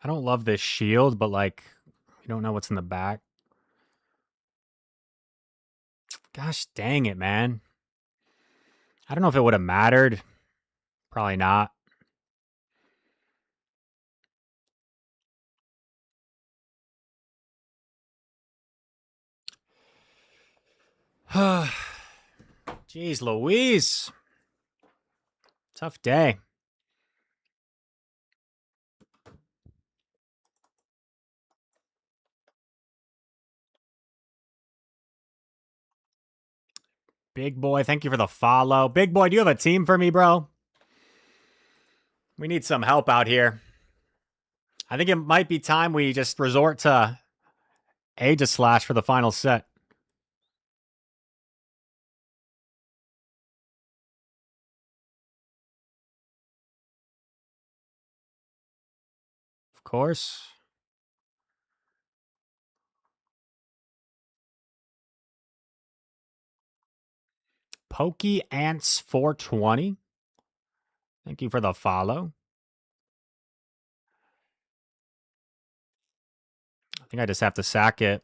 I don't love this shield, but like, we don't know what's in the back. Gosh dang it, man. I don't know if it would have mattered. Probably not. Jeez Louise. Tough day. Big boy, thank you for the follow. Big boy, do you have a team for me, bro? We need some help out here. I think it might be time we just resort to Aegislash for the final set. Of course. Pokey Ants 420. Thank you for the follow. I think I just have to sack it.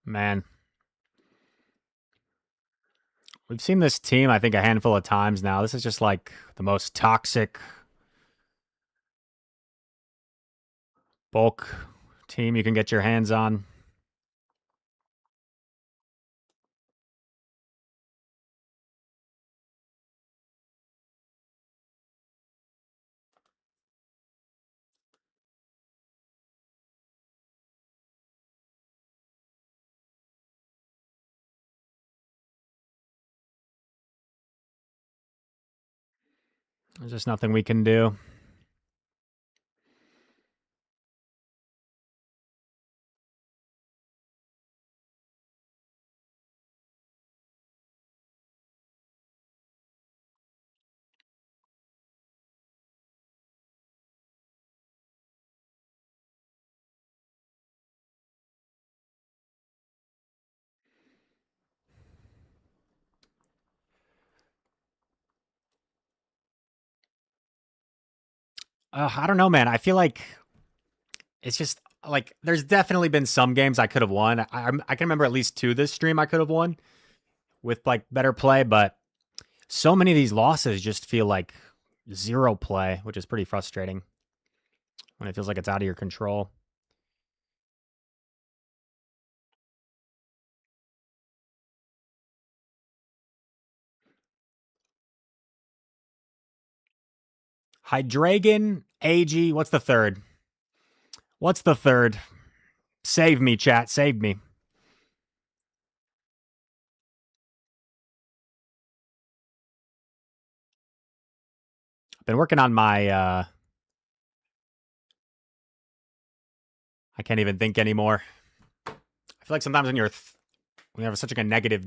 Man. We've seen this team, I think, a handful of times now. This is just like the most toxic bulk team you can get your hands on. There's just nothing we can do. I don't know, man. I feel like it's just like there's definitely been some games I could have won. I can remember at least two this stream I could have won with like better play, but so many of these losses just feel like zero play, which is pretty frustrating when it feels like it's out of your control. Hydragon, AG. What's the third? What's the third? Save me, chat. Save me. I've been working on my. I can't even think anymore. I feel like sometimes when you have such like a negative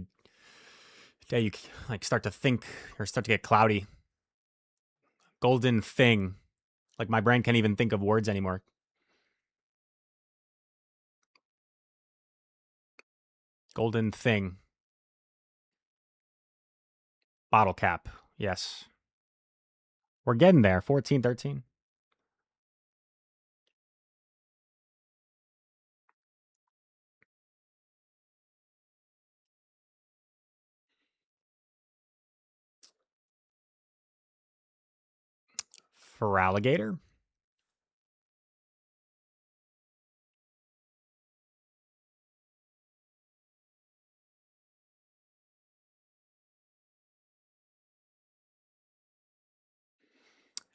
day, you like start to think or start to get cloudy. Golden thing. Like my brain can't even think of words anymore. Golden thing. Bottle cap. Yes. We're getting there. 14, 13. For alligator.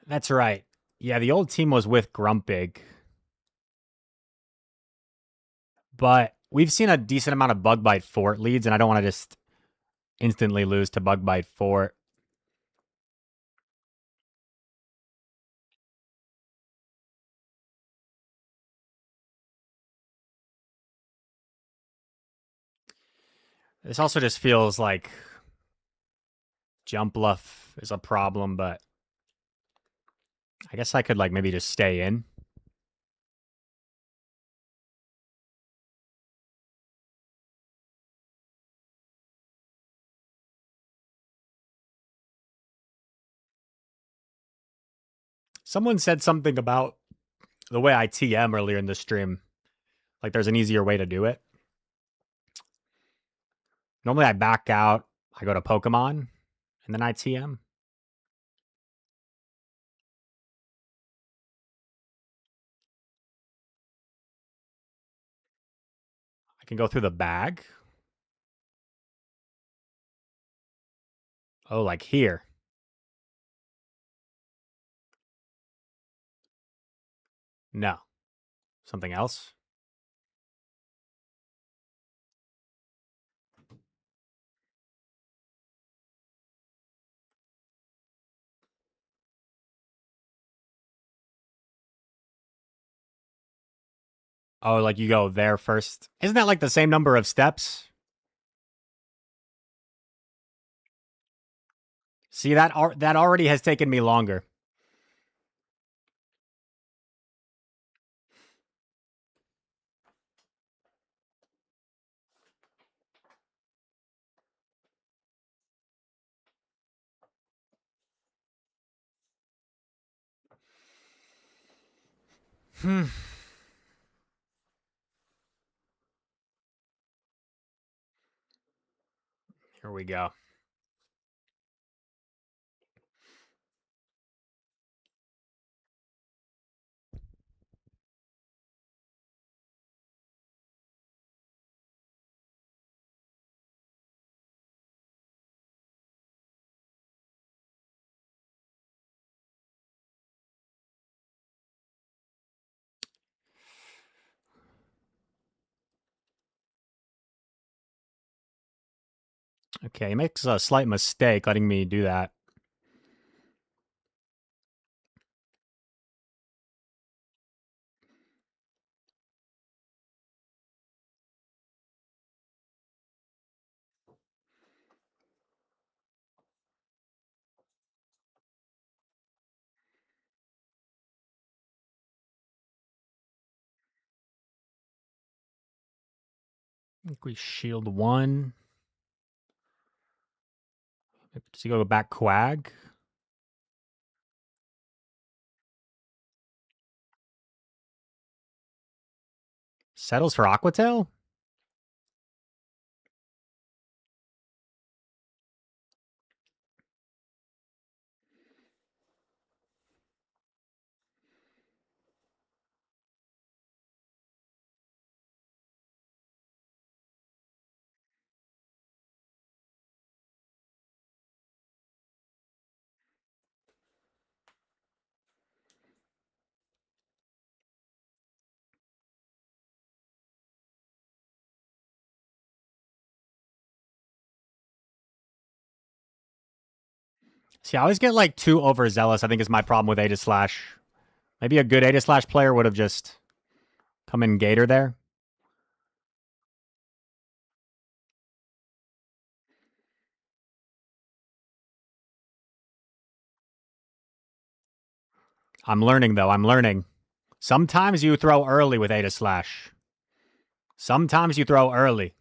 That's right. Yeah, the old team was with Grumpig. But we've seen a decent amount of Bug Bite Fort leads, and I don't want to just instantly lose to Bug Bite Fort. This also just feels like Jump Bluff is a problem, but I guess I could like maybe just stay in. Someone said something about the way I TM earlier in the stream. Like there's an easier way to do it. Normally I back out, I go to Pokemon, and then I TM. I can go through the bag. Oh, like here. No. Something else? Oh, like you go there first. Isn't that like the same number of steps? See that already has taken me longer. Hmm. Here we go. Okay, he makes a slight mistake letting me do that. I think we shield one. Does he go back Quag? Settles for Aquatail? See, I always get like too overzealous, I think is my problem with Ada Slash. Maybe a good Ada Slash player would have just come in Gator there. I'm learning, though. I'm learning. Sometimes you throw early with Ada Slash. Sometimes you throw early.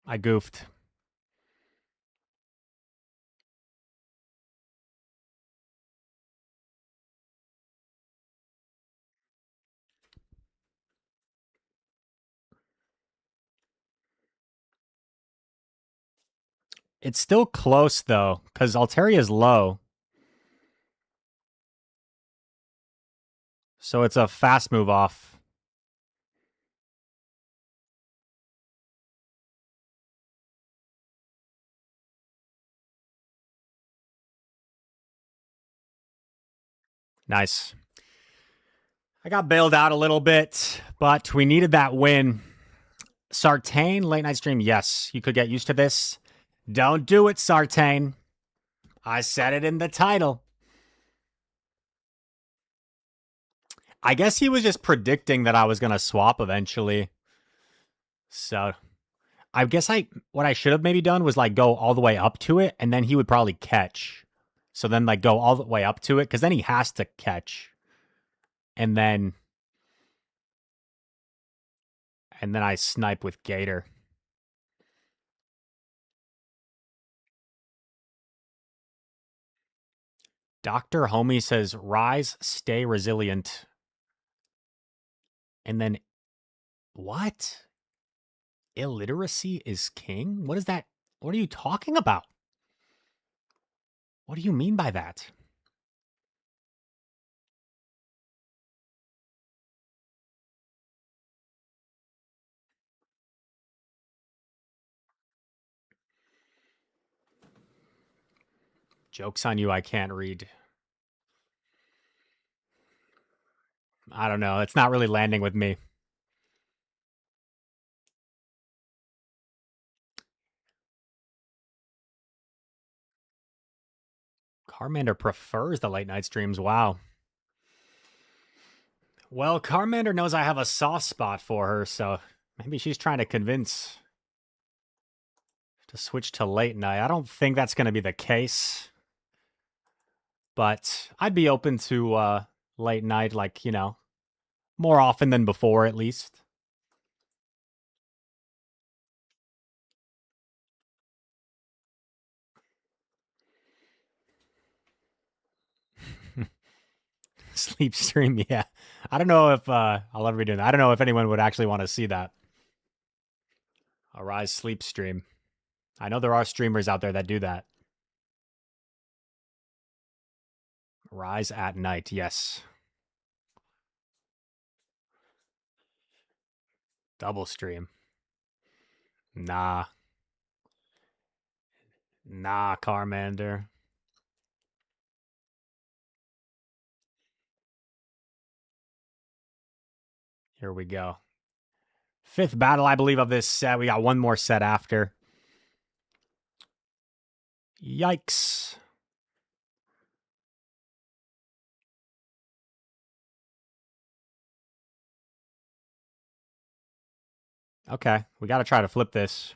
I goofed. It's still close, though, because Alteria's low. So it's a fast move off. Nice. I got bailed out a little bit, but we needed that win. Sartain, late night stream. Yes, you could get used to this. Don't do it, Sartain. I said it in the title. I guess he was just predicting that I was going to swap eventually. So I guess what I should have maybe done was like go all the way up to it, and then he would probably catch. So then like go all the way up to it, because then he has to catch. And then I snipe with Gator. Dr. Homie says, rise, stay resilient. And then, what? Illiteracy is king? What is that? What are you talking about? What do you mean by that? Joke's on you, I can't read. I don't know. It's not really landing with me. Carmander prefers the late night streams. Wow. Well, Carmander knows I have a soft spot for her, so maybe she's trying to convince to switch to late night. I don't think that's going to be the case, but I'd be open to late night, like, more often than before, at least. Sleep stream, yeah. I don't know if I'll ever be doing that. I don't know if anyone would actually want to see that. A Rise sleep stream. I know there are streamers out there that do that. Rise at night, yes. Double stream. Nah. Nah, Carmander. Here we go. 5th battle, I believe, of this set. We got one more set after. Yikes. Okay, we got to try to flip this.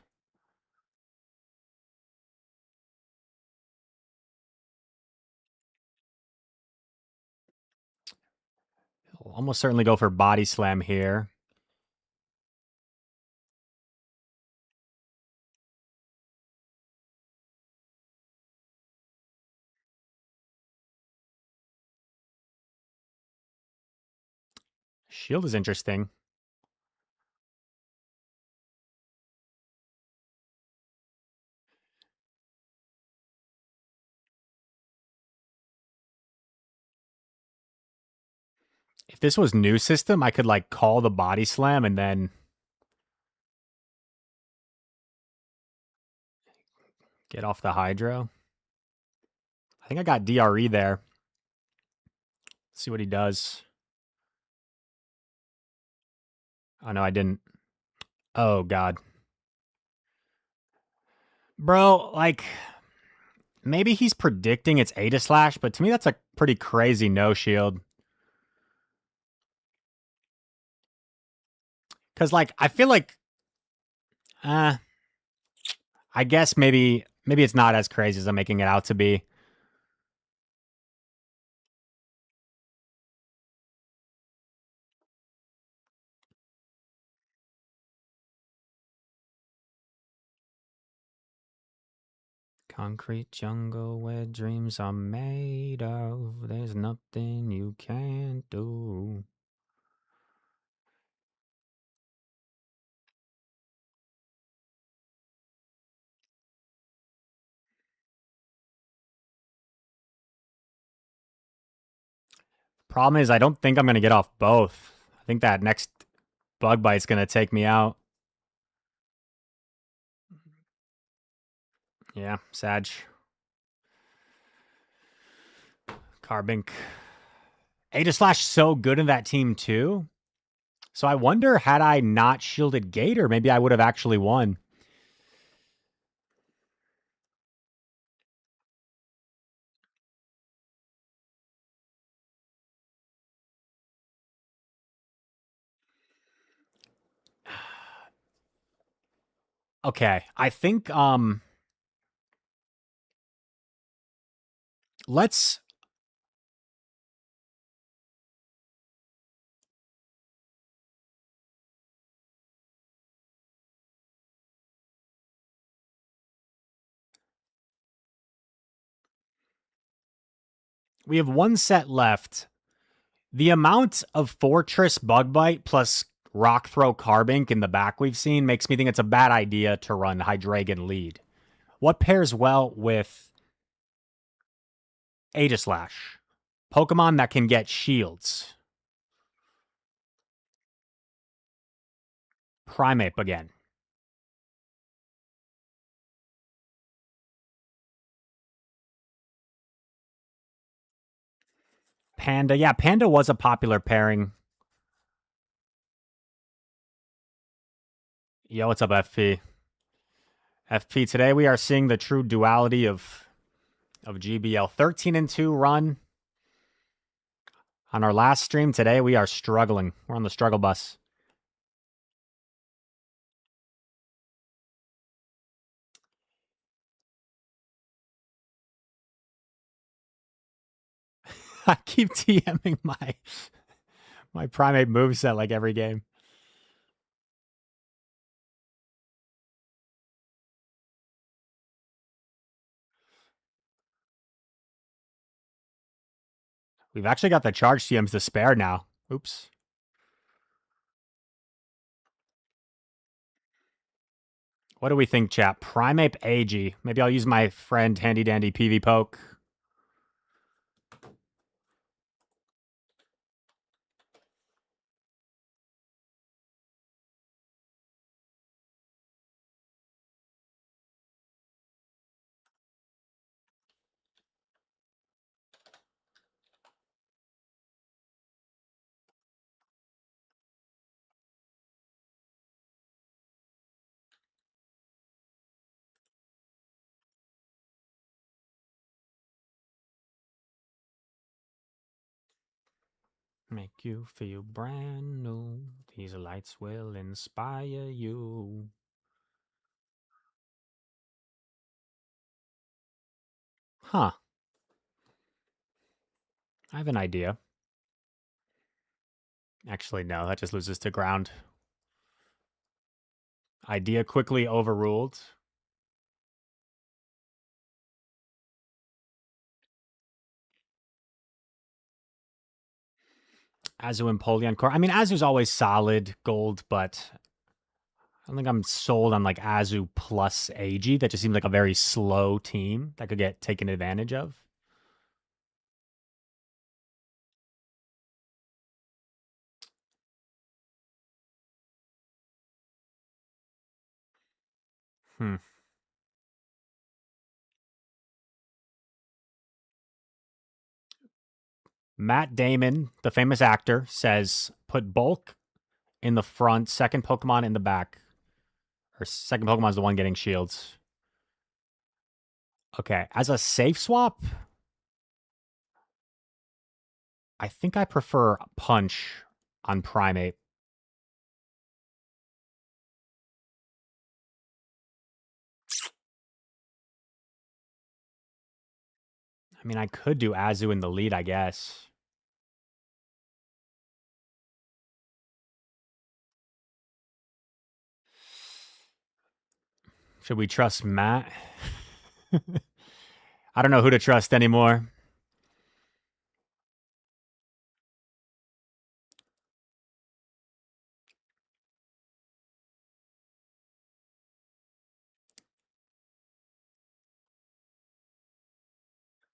I'll almost certainly go for body slam here. Shield is interesting. If this was new system, I could like call the body slam and then get off the hydro. I think I got DRE there. Let's see what he does. Oh no, I didn't. Oh god. Bro, like maybe he's predicting it's Ada Slash, but to me that's a pretty crazy no shield. Cause like I feel like I guess maybe it's not as crazy as I'm making it out to be. Concrete jungle where dreams are made of. There's nothing you can't do. Problem is, I don't think I'm going to get off both. I think that next bug bite's going to take me out. Yeah, Sag. Carbink. Ada Slash so good in that team too. So I wonder, had I not shielded Gator, maybe I would have actually won. Okay, I think let's we have one set left. The amount of Fortress Bug Bite plus Rock Throw Carbink in the back we've seen makes me think it's a bad idea to run Hydreigon lead. What pairs well with Aegislash? Pokemon that can get shields. Primeape again. Panda. Yeah, Panda was a popular pairing. Yo, what's up, FP? FP, today we are seeing the true duality of GBL. 13-2 run. On our last stream today, we are struggling. We're on the struggle bus. I keep TMing my Primeape moveset like every game. We've actually got the charge TMs to spare now. Oops. What do we think, chat? Primeape AG. Maybe I'll use my friend Handy Dandy PV Poke. Make you feel brand new. These lights will inspire you. Huh. I have an idea. Actually, no, that just loses to ground. Idea quickly overruled. Azu and Polion Core. I mean, Azu's always solid gold, but I don't think I'm sold on like Azu plus AG. That just seems like a very slow team that could get taken advantage of. Hmm. Matt Damon, the famous actor, says put bulk in the front, second Pokemon in the back. Or second Pokemon is the one getting shields. Okay, as a safe swap, I think I prefer Punch on Primate. I mean, I could do Azu in the lead, I guess. Should we trust Matt? I don't know who to trust anymore.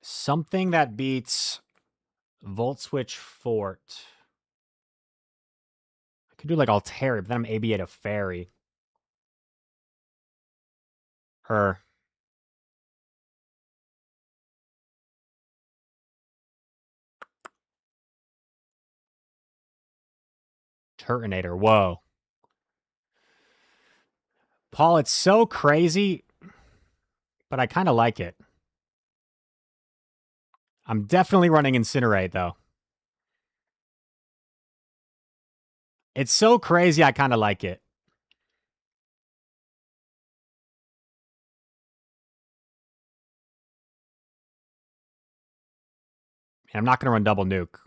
Something that beats Volt Switch Fort. I could do like Alteri, but then I'm AB at a Fairy. Or Turtonator. Whoa. Paul, it's so crazy, but I kind of like it. I'm definitely running Incinerate, though. It's so crazy, I kind of like it. I'm not going to run double nuke.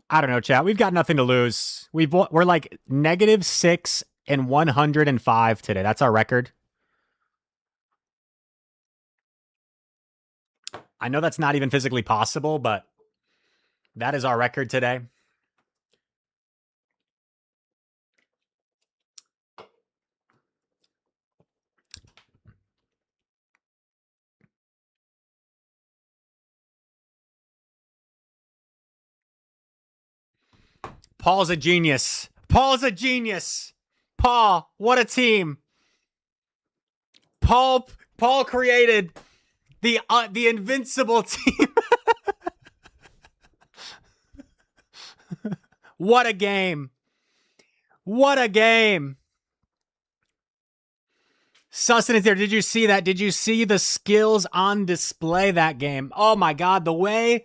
I don't know, chat. We've got nothing to lose. We're like -6 and 105 today. That's our record. I know that's not even physically possible, but that is our record today. Paul's a genius. Paul's a genius. Paul, what a team. Paul created the invincible team. What a game. What a game. Sustenance there. Did you see that? Did you see the skills on display that game? Oh my God. The way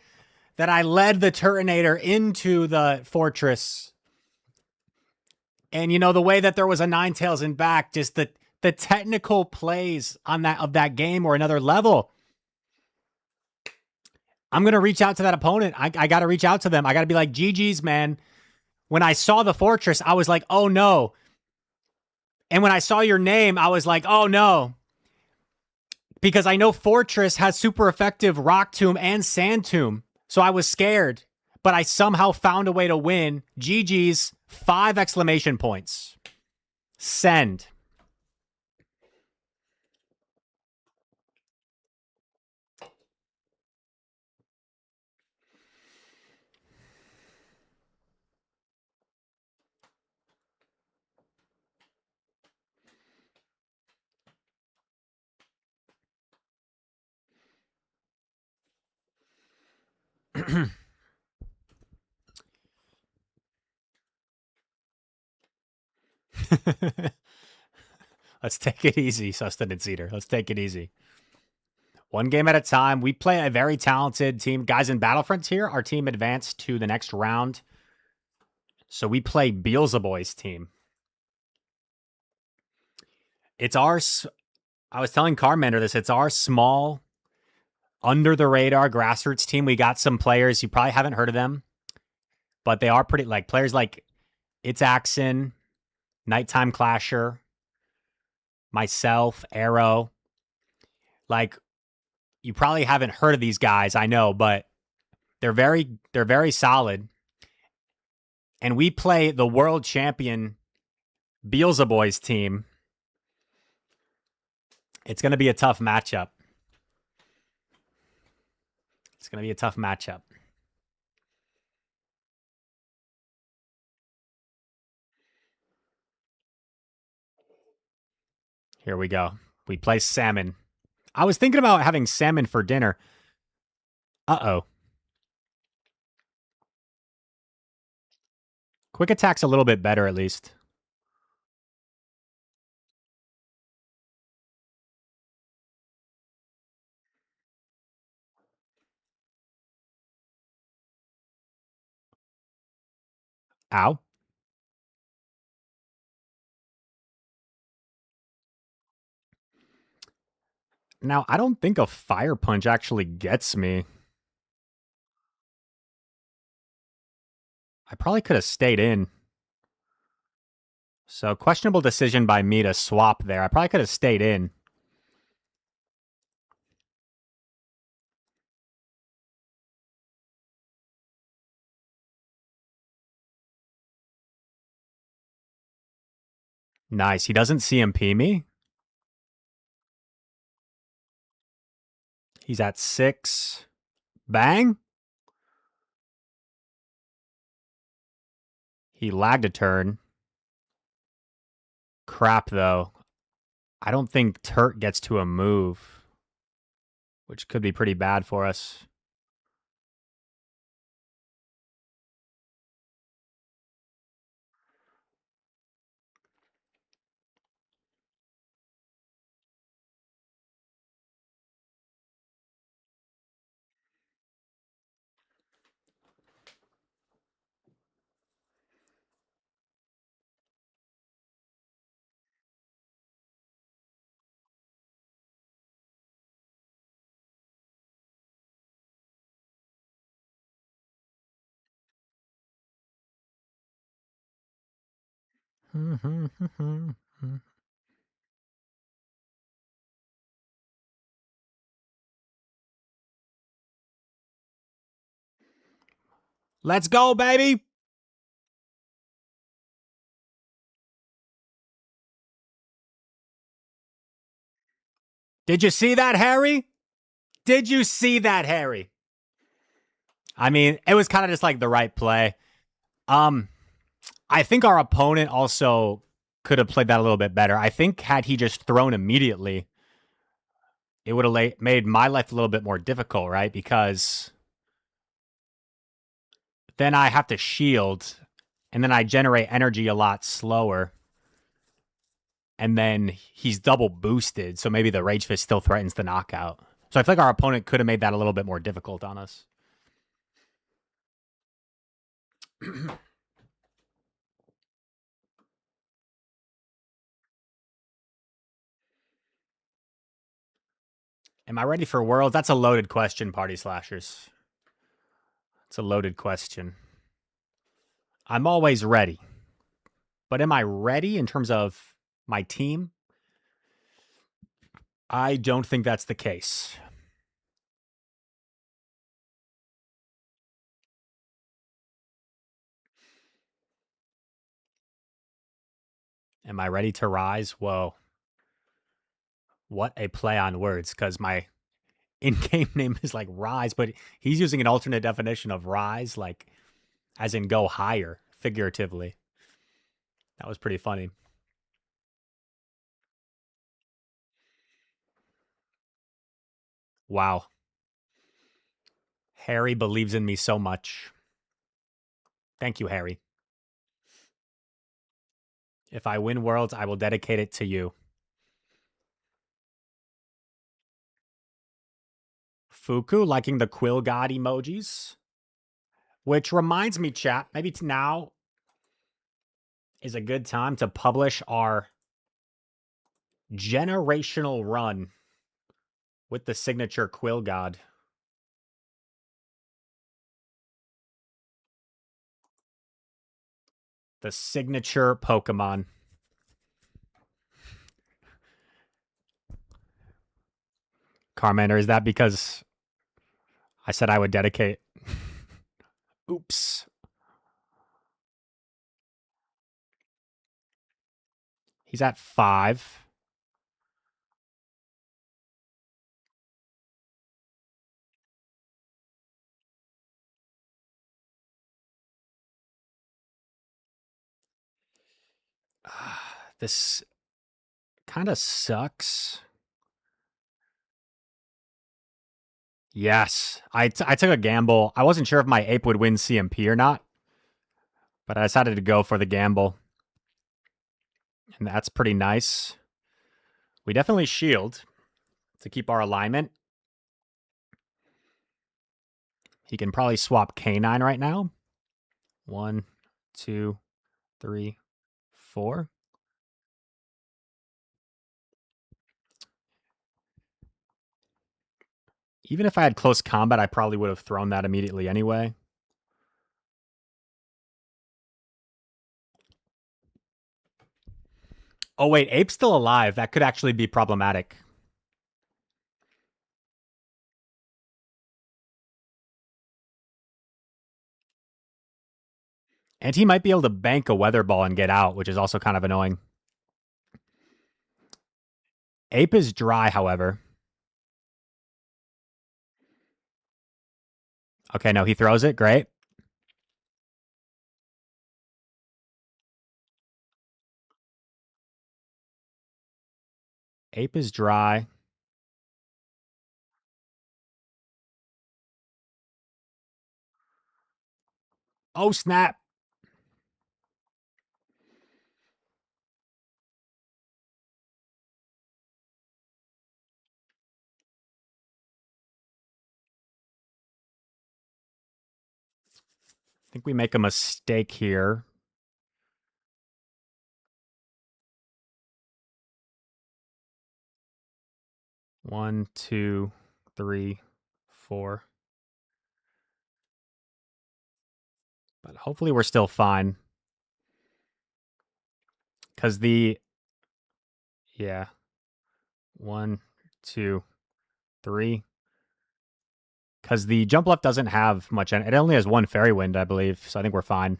that I led the Turtonator into the fortress. And you know, the way that there was a Ninetales in back, just the technical plays on that game were another level. I'm gonna reach out to that opponent. I gotta reach out to them. I gotta be like, GG's, man. When I saw the fortress, I was like, oh no. And when I saw your name, I was like, oh no. Because I know Fortress has super effective Rock Tomb and Sand Tomb. So I was scared. But I somehow found a way to win. GG's, 5 exclamation points. Send. Let's take it easy, Sustenance Eater. Let's take it easy. One game at a time. We play a very talented team. Guys in Battlefront here, our team advanced to the next round. So we play Beelzebub's team. It's our, I was telling Carmander this, it's our small, under the radar grassroots team. We got some players, you probably haven't heard of them, but they are pretty, like players like It's Axon, Nighttime Clasher, myself, Arrow. Like, you probably haven't heard of these guys, I know, but they're very solid. And we play the world champion Beelzebub's team. It's going to be a tough matchup. It's going to be a tough matchup. Here we go. We play salmon. I was thinking about having salmon for dinner. Uh-oh. Quick attack's a little bit better, at least. Ow. Now, I don't think a fire punch actually gets me. I probably could have stayed in. So, questionable decision by me to swap there. I probably could have stayed in. Nice. He doesn't CMP me. He's at 6. Bang. He lagged a turn. Crap, though. I don't think Turt gets to a move, which could be pretty bad for us. Let's go, baby. Did you see that, Harry? Did you see that, Harry? I mean, it was kind of just like the right play. I think our opponent also could have played that a little bit better. I think had he just thrown immediately, it would have made my life a little bit more difficult, right? Because then I have to shield, and then I generate energy a lot slower. And then he's double boosted, so maybe the Rage Fist still threatens the knockout. So I feel like our opponent could have made that a little bit more difficult on us. Am I ready for Worlds? That's a loaded question, Party Slashers. It's a loaded question. I'm always ready. But am I ready in terms of my team? I don't think that's the case. Am I ready to rise? Whoa. What a play on words, because my in-game name is like Rise, but he's using an alternate definition of rise, like as in go higher, figuratively. That was pretty funny. Wow. Harry believes in me so much. Thank you, Harry. If I win Worlds, I will dedicate it to you. Fuku liking the Quill God emojis. Which reminds me, chat, maybe now is a good time to publish our generational run with the signature Quill God. The signature Pokemon. Carmander, is that because I said I would dedicate? Oops. He's at 5. This kind of sucks. Yes. I took a gamble. I wasn't sure if my ape would win CMP or not, but I decided to go for the gamble. And that's pretty nice. We definitely shield to keep our alignment. He can probably swap K9 right now. 1, 2, 3, 4. Even if I had close combat, I probably would have thrown that immediately anyway. Oh, wait, Ape's still alive. That could actually be problematic. And he might be able to bank a Weather Ball and get out, which is also kind of annoying. Ape is dry, however. Okay, no, he throws it. Great. Ape is dry. Oh, snap. I think we make a mistake here. One, two, three, 4. But hopefully we're still fine. Because yeah. 1, 2, 3. Because the jump left doesn't have much. It only has 1 Fairy Wind, I believe. So I think we're fine.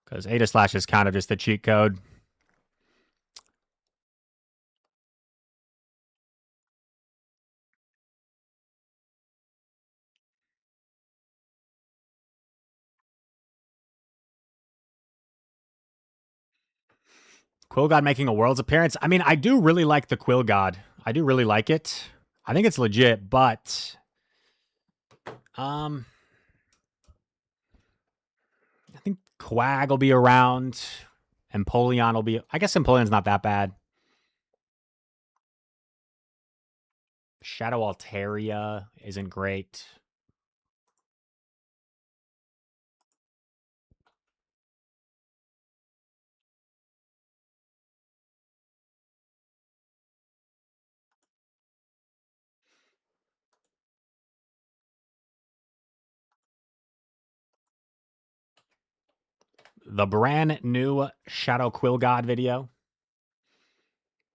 Because Ada Slash is kind of just a cheat code. Quill God making a World's appearance. I mean, I do really like the Quill God. I do really like it. I think it's legit, but I think Quag will be around. Empoleon will be. I guess Empoleon's not that bad. Shadow Altaria isn't great. The brand new Shadow Quill God video.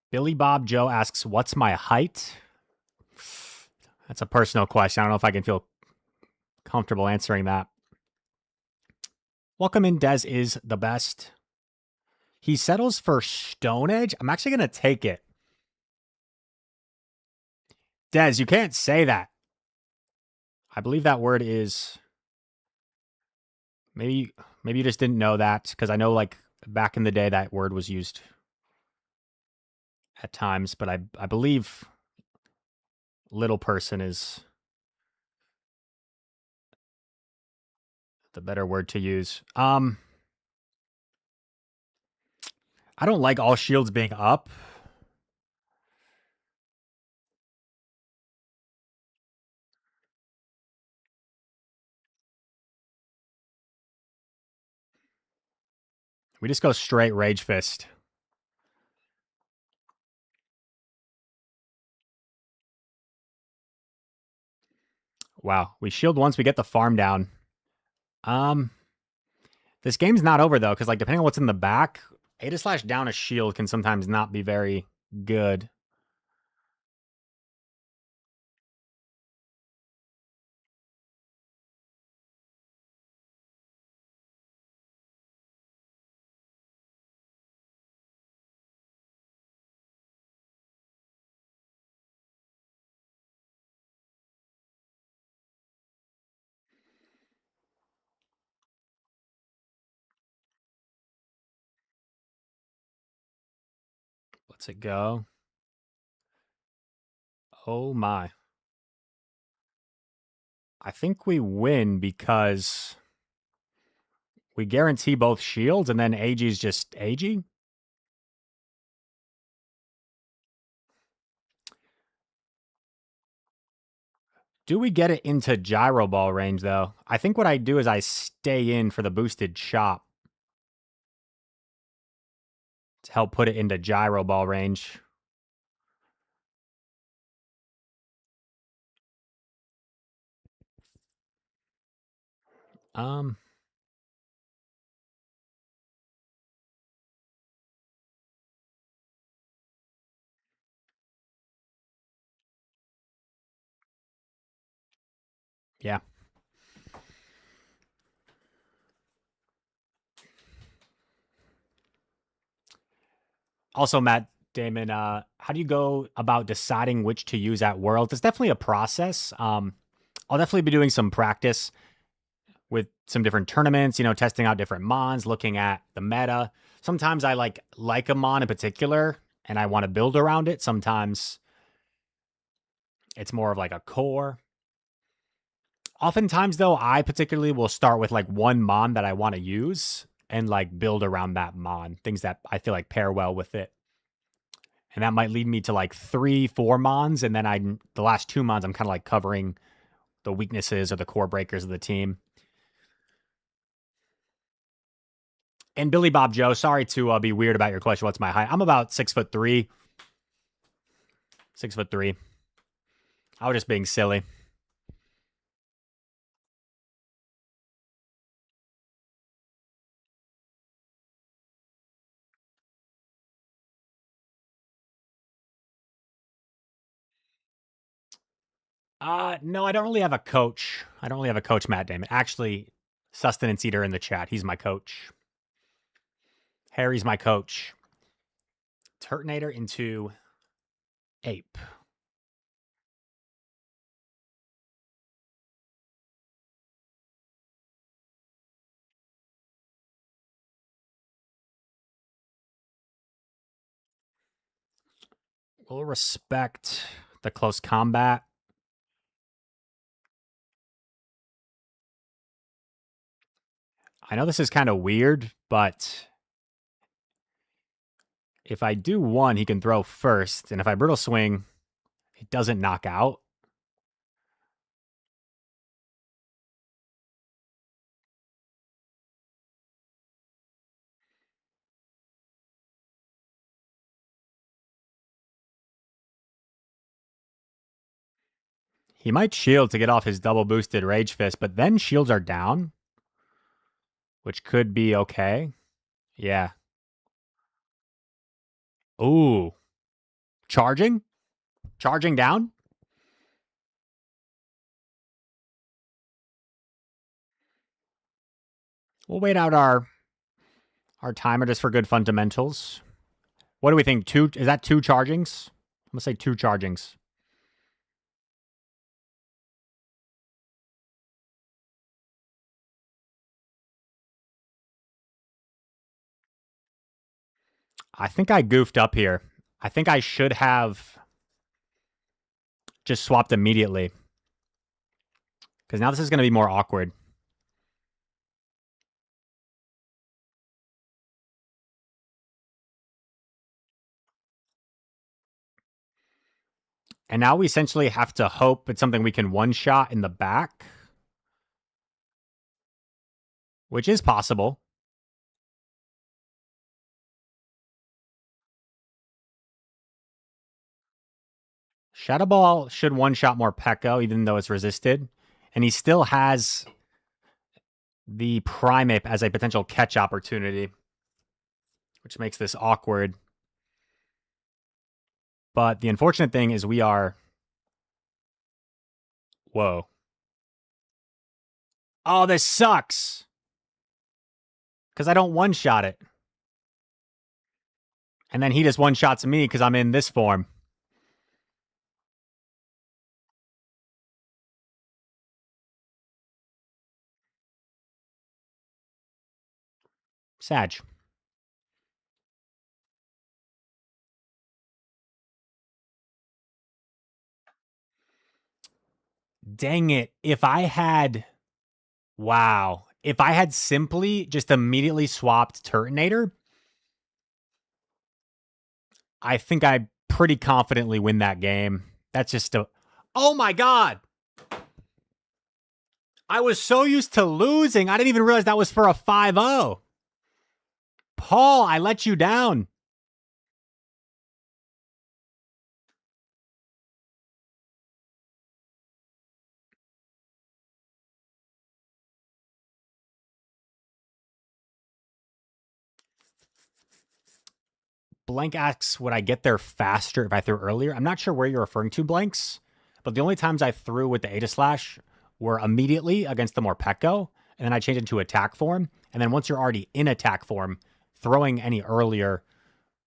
Billy Bob Joe asks, "What's my height?" That's a personal question. I don't know if I can feel comfortable answering that. Welcome in, Dez is the best. He settles for Stone Edge. I'm actually going to take it. Dez, you can't say that. I believe that word is... Maybe you just didn't know that, because I know, like, back in the day that word was used at times, but I believe little person is the better word to use. I don't like all shields being up. We just go straight Rage Fist. Wow. We shield once, we get the farm down. This game's not over though, because like depending on what's in the back, A to slash down a shield can sometimes not be very good. Let's it go. Oh my. I think we win because we guarantee both shields and then AG's just AG. Do we get it into gyro ball range though? I think what I do is I stay in for the boosted chop to help put it into gyro ball range. Um, yeah. Also, Matt Damon, how do you go about deciding which to use at Worlds? It's definitely a process. I'll definitely be doing some practice with some different tournaments, testing out different mons, looking at the meta. Sometimes I like a mon in particular and I want to build around it. Sometimes it's more of like a core. Oftentimes though, I particularly will start with like one mon that I want to use and like build around that mon, things that I feel like pair well with it. And that might lead me to like 3-4 mons, and then the last 2 mons I'm kind of like covering the weaknesses or the core breakers of the team. And Billy Bob Joe, sorry to be weird about your question. What's my height? I'm about 6'3". 6'3". I was just being silly. No, I don't really have a coach. I don't really have a coach, Matt Damon. Actually, Sustenance Eater in the chat. He's my coach. Harry's my coach. Turtonator into Ape. We'll respect the close combat. I know this is kind of weird, but if I do one, he can throw first. And if I Brittle Swing, it doesn't knock out. He might shield to get off his double boosted Rage Fist, but then shields are down, which could be okay. Yeah. Ooh. Charging? Charging down? We'll wait out our timer just for good fundamentals. What do we think? Is that 2 chargings? I'm gonna say 2 chargings. I think I goofed up here. I think I should have just swapped immediately. Because now this is going to be more awkward. And now we essentially have to hope it's something we can one-shot in the back. Which is possible. Shadow Ball should one-shot more Pekko, even though it's resisted. And he still has the Primeape as a potential catch opportunity, which makes this awkward. But the unfortunate thing is we are... Whoa. Oh, this sucks. Because I don't one-shot it. And then he just one-shots me because I'm in this form. Sag. Dang it. If I had... Wow. If I had simply just immediately swapped Turtonator, I think I pretty confidently win that game. That's just a... Oh my god! I was so used to losing, I didn't even realize that was for a 5-0. Paul, I let you down. Blank asks, would I get there faster if I threw earlier? I'm not sure where you're referring to, Blanks, but the only times I threw with the Ada Slash were immediately against the Morpeko, and then I changed into attack form. And then once you're already in attack form, throwing any earlier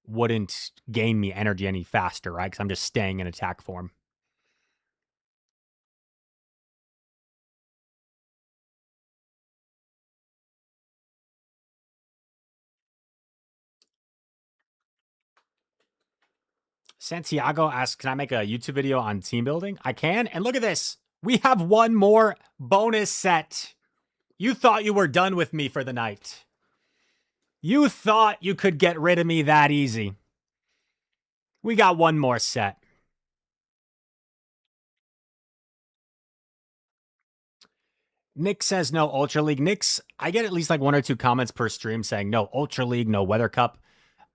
wouldn't gain me energy any faster, right? Because I'm just staying in attack form. Santiago asks, can I make a YouTube video on team building? I can. And look at this. We have one more bonus set. You thought you were done with me for the night. You thought you could get rid of me that easy. We got one more set. Nick says no Ultra League. Nick's, I get at least like 1 or 2 comments per stream saying no Ultra League, no Weather Cup.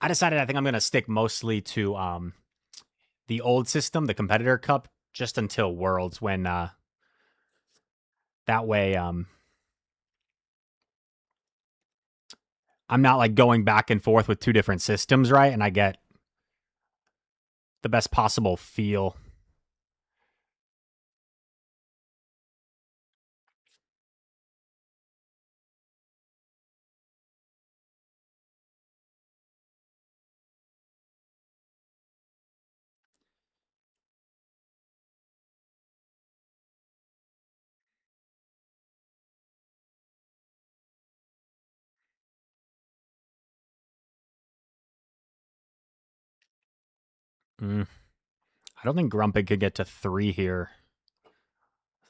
I decided I think I'm going to stick mostly to the old system, the Competitor Cup, just until Worlds, when that way I'm not like going back and forth with 2 different systems, right? And I get the best possible feel. I don't think Grumpig could get to 3 here.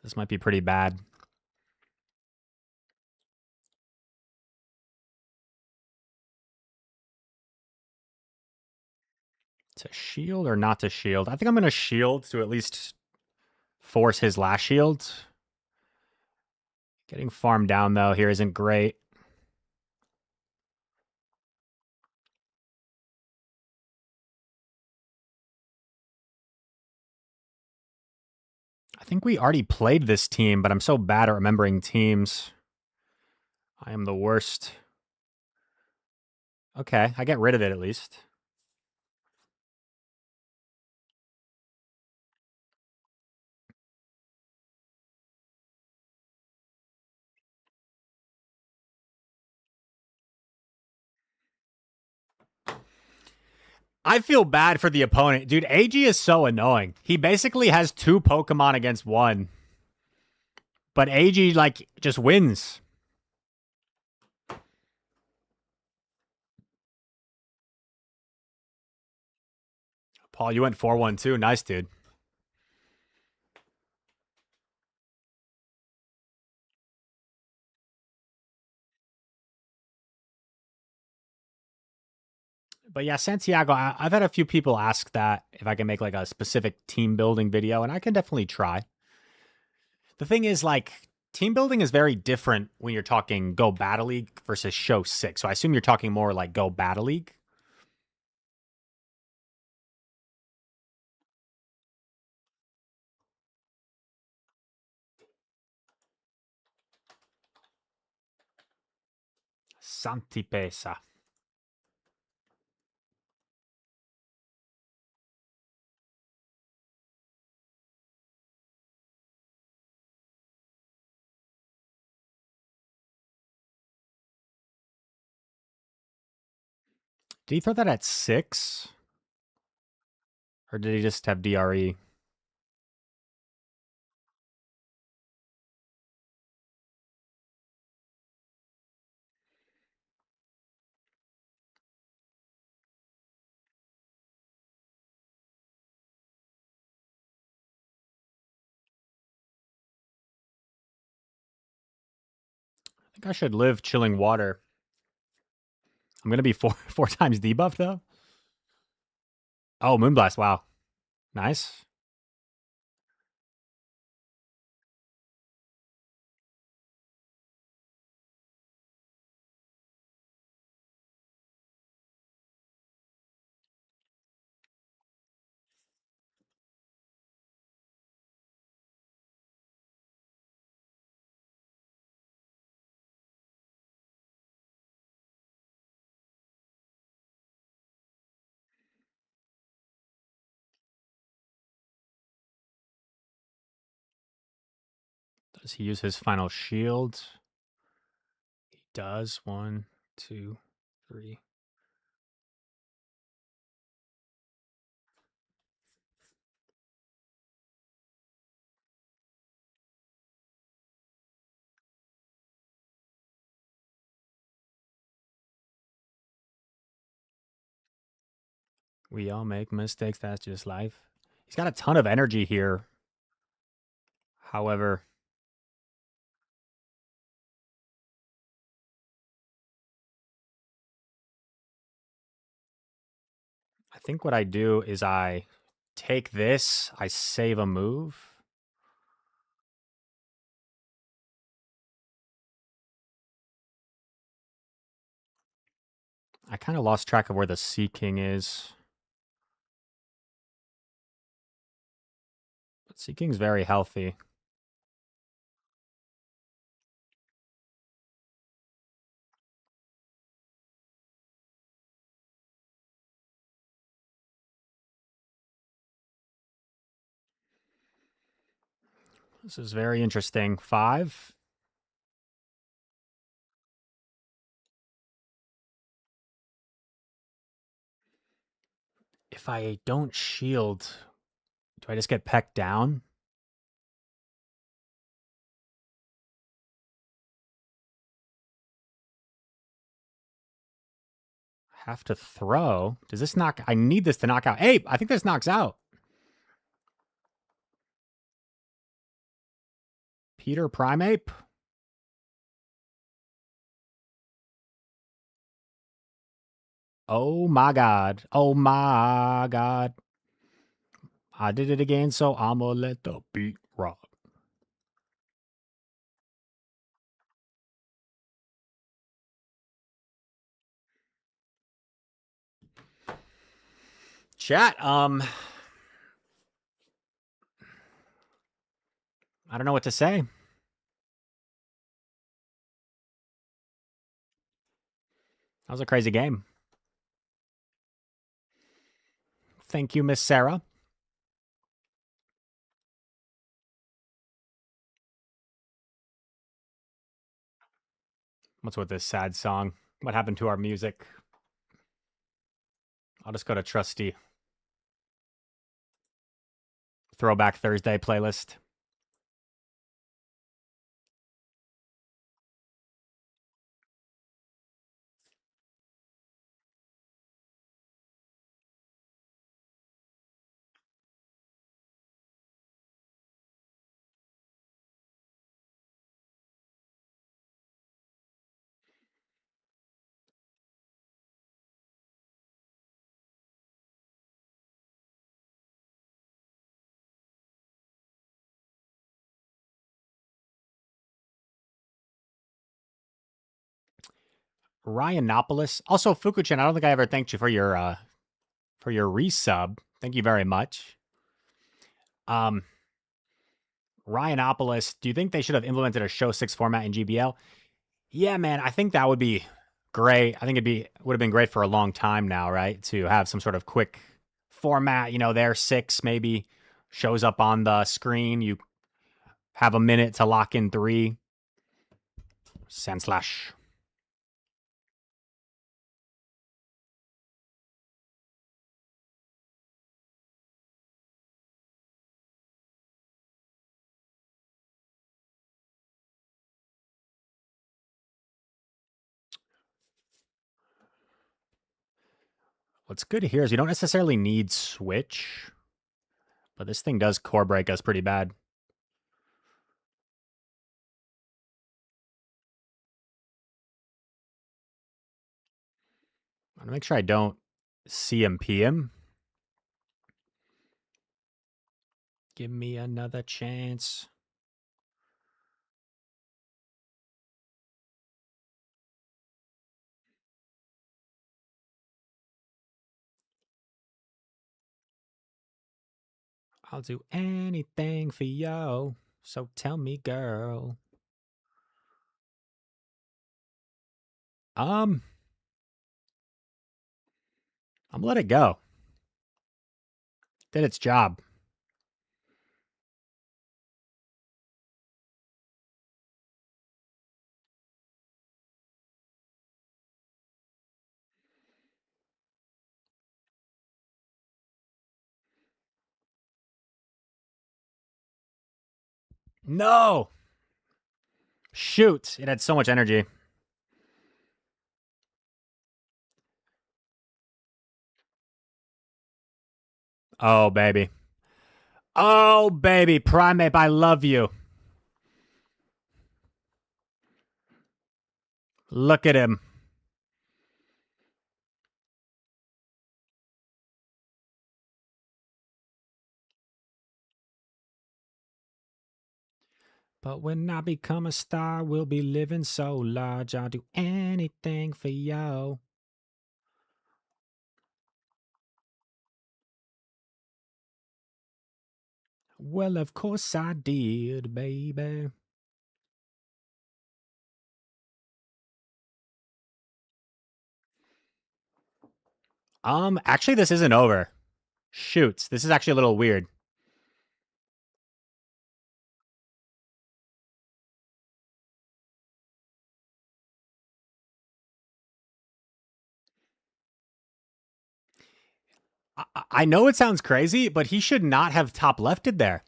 This might be pretty bad. To shield or not to shield? I think I'm going to shield to at least force his last shield. Getting farmed down, though, here isn't great. I think we already played this team, but I'm so bad at remembering teams. I am the worst. Okay, I get rid of it at least. I feel bad for the opponent. Dude, AG is so annoying. He basically has 2 Pokemon against 1. But AG, like, just wins. Paul, you went 4-1 too. Nice, dude. But yeah, Santiago, I've had a few people ask that if I can make like a specific team building video, and I can definitely try. The thing is, like, team building is very different when you're talking Go Battle League versus Show 6. So I assume you're talking more like Go Battle League. Santi pesa. Did he throw that at 6? Or did he just have DRE? I think I should live chilling water. I'm gonna be four times debuff though. Oh, Moonblast! Wow, nice. Does he use his final shield? He does. 1, 2, 3. We all make mistakes. That's just life. He's got a ton of energy here. However, I think what I do is I take this, I save a move. I kind of lost track of where the Sea King is. But Sea King's very healthy. This is very interesting. 5. If I don't shield, do I just get pecked down? Have to throw. Does this knock? I need this to knock out Ape. I think this knocks out. Peter Primeape. Oh my god. Oh my god. I did it again, so I'ma let the beat rock. Chat, I don't know what to say. That was a crazy game. Thank you, Miss Sarah. What's with this sad song? What happened to our music? I'll just go to trusty Throwback Thursday playlist. Ryanopoulos. Also, Fukuchin, I don't think I ever thanked you for your resub. Thank you very much. Ryanopoulos, do you think they should have implemented a show 6 format in GBL? Yeah, man, I think that would be great. I think would have been great for a long time now, right? To have some sort of quick format. There 6 maybe shows up on the screen. You have a minute to lock in 3. Sand slash. What's good here is you don't necessarily need switch, but this thing does core break us pretty bad. I want to make sure I don't CMP him. Give me another chance. I'll do anything for you. So tell me, girl. I'm gonna let it go. Did its job. No! Shoot! It had so much energy. Oh, baby. Oh, baby. Primate, I love you. Look at him. But when I become a star, we'll be living so large. I'll do anything for you. Well, of course I did, baby. Actually, this isn't over. Shoot, this is actually a little weird. I know it sounds crazy, but he should not have top lefted there.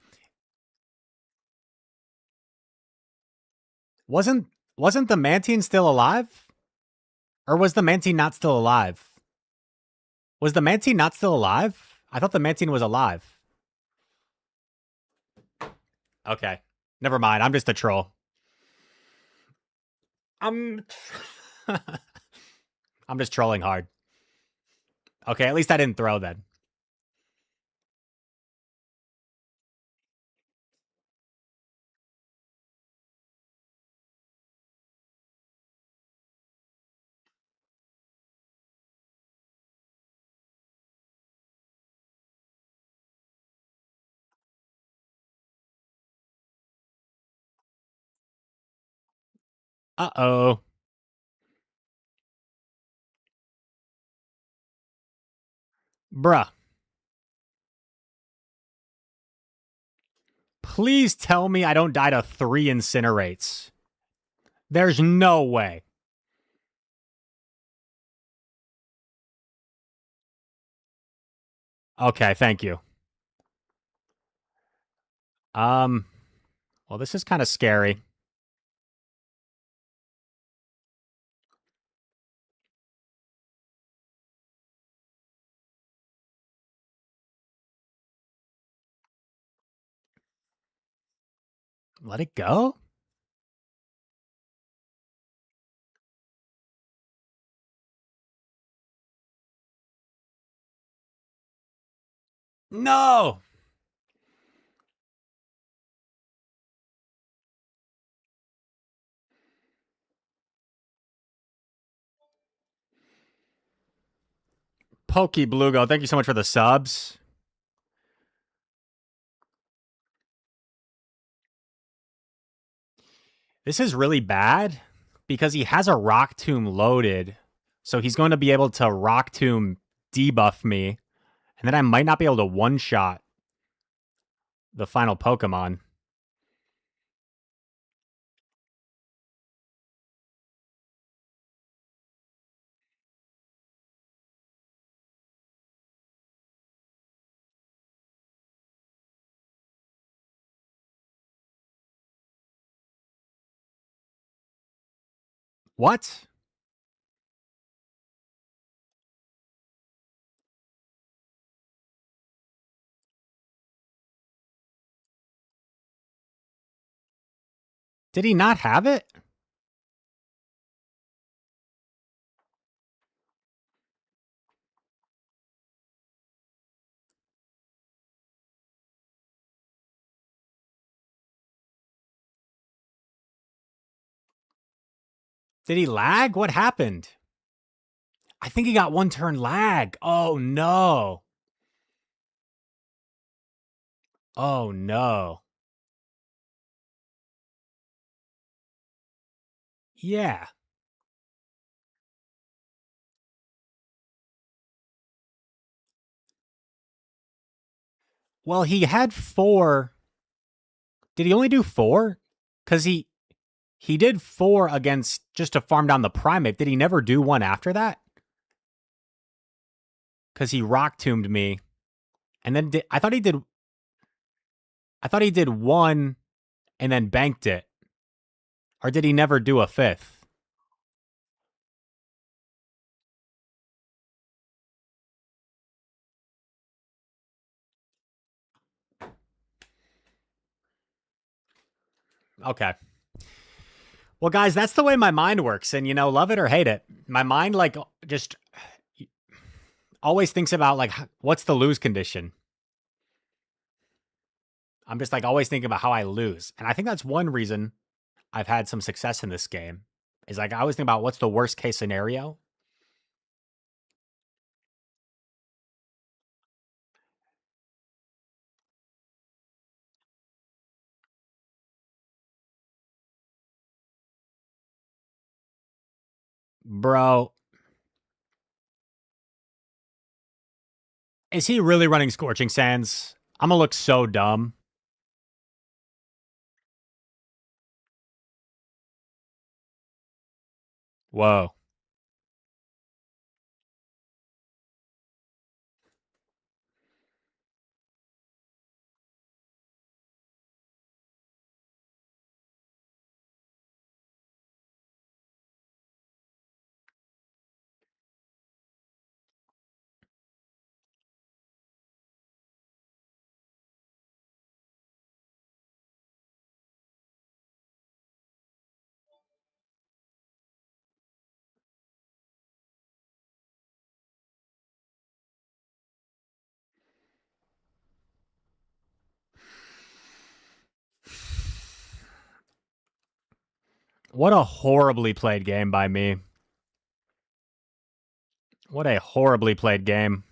Wasn't the Mantine still alive? Or was the Mantine not still alive? Was the Mantine not still alive? I thought the Mantine was alive. Okay. Never mind. I'm just a troll. I'm I'm just trolling hard. Okay, at least I didn't throw then. Uh-oh. Bruh. Please tell me I don't die to 3 incinerates. There's no way. Okay, thank you. Well, this is kind of scary. Let it go? No! Pokey Blugo, thank you so much for the subs. This is really bad because he has a Rock Tomb loaded. So he's going to be able to Rock Tomb debuff me. And then I might not be able to one-shot the final Pokemon. What? Did he not have it? Did he lag? What happened? I think he got one turn lag. Oh no. Oh no. Yeah. Well, he had 4. Did he only do 4? Because he did 4 against just to farm down the Primate. Did he never do one after that? Because he Rock Tombed me. And then I thought he did 1 and then banked it. Or did he never do a 5th? Okay. Well, guys, that's the way my mind works. And, love it or hate it. My mind, just always thinks about, what's the lose condition? I'm just, always thinking about how I lose. And I think that's one reason I've had some success in this game. Is, I always think about what's the worst case scenario. Bro, is he really running Scorching Sands? I'm going to look so dumb. Whoa. What a horribly played game by me. What a horribly played game.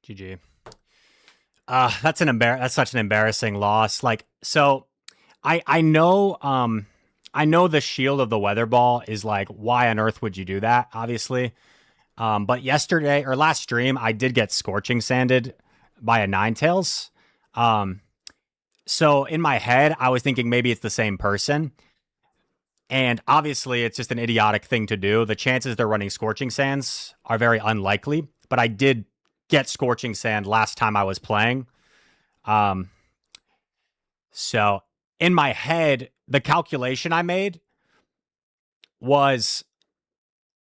GG. That's such an embarrassing loss. Like, so I know I know the shield of the weather ball is like, why on earth would you do that? Obviously. But yesterday or last stream, I did get scorching sanded by a Ninetales. Um, so in my head, I was thinking maybe it's the same person. And obviously, it's just an idiotic thing to do. The chances they're running Scorching Sands are very unlikely, but I did get Scorching Sand last time I was playing. Um, so in my head, the calculation I made was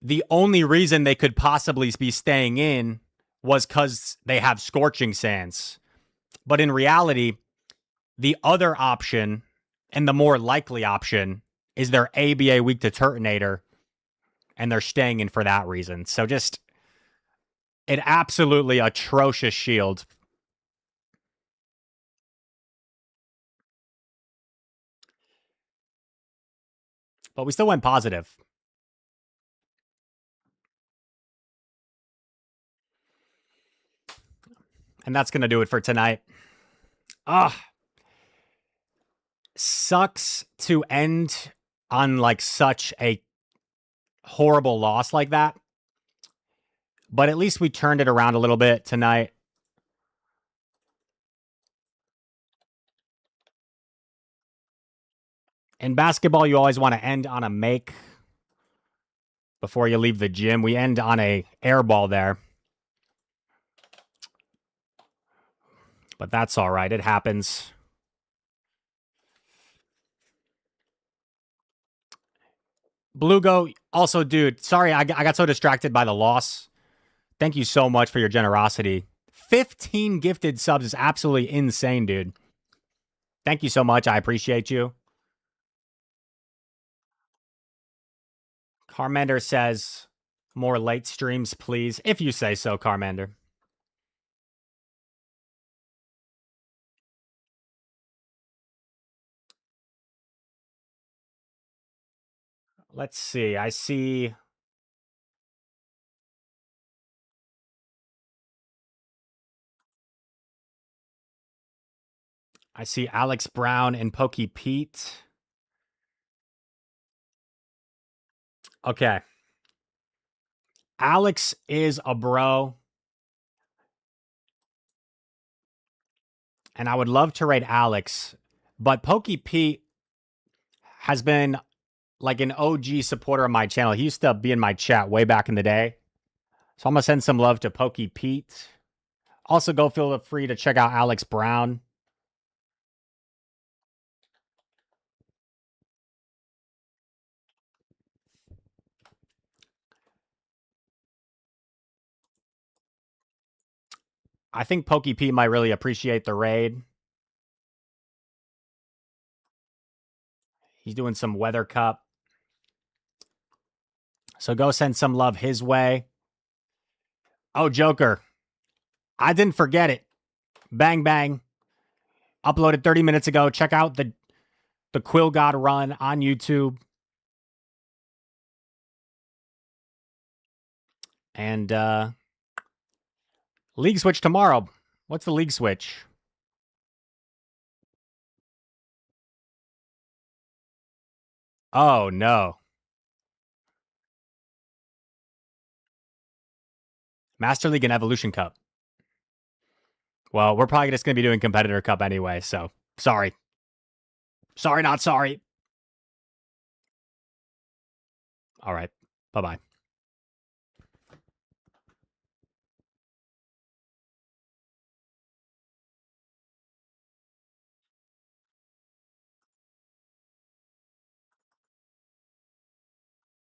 the only reason they could possibly be staying in was because they have Scorching Sands. But in reality, the other option and the more likely option is their ABA weak to Turtonator, and they're staying in for that reason. So just an absolutely atrocious shield. But we still went positive. And that's going to do it for tonight. Sucks to end on like such a horrible loss like that. But at least we turned it around a little bit tonight. In basketball, you always want to end on a make before you leave the gym. We end on a air ball there. But that's all right. It happens. Blugo, also, dude, sorry, I got so distracted by the loss. Thank you so much for your generosity. 15 gifted subs is absolutely insane, dude. Thank you so much. I appreciate you. Carmander says, more late streams, please. If you say so, Carmander. Let's see. I see Alex Brown and Pokey Pete. Okay. Alex is a bro. And I would love to raid Alex. But Pokey Pete has been like an OG supporter of my channel. He used to be in my chat way back in the day. So I'm going to send some love to Pokey Pete. Also, go feel free to check out Alex Brown. I think Pokey Pete might really appreciate the raid. He's doing some Weather Cup. So go send some love his way. Oh, Joker. I didn't forget it. Bang, bang. Uploaded 30 minutes ago. Check out the Quill God run on YouTube. And league switch tomorrow. What's the league switch? Oh, no. Master League and Evolution Cup. Well, we're probably just going to be doing Competitor Cup anyway, so sorry. Sorry, not sorry. All right. Bye-bye.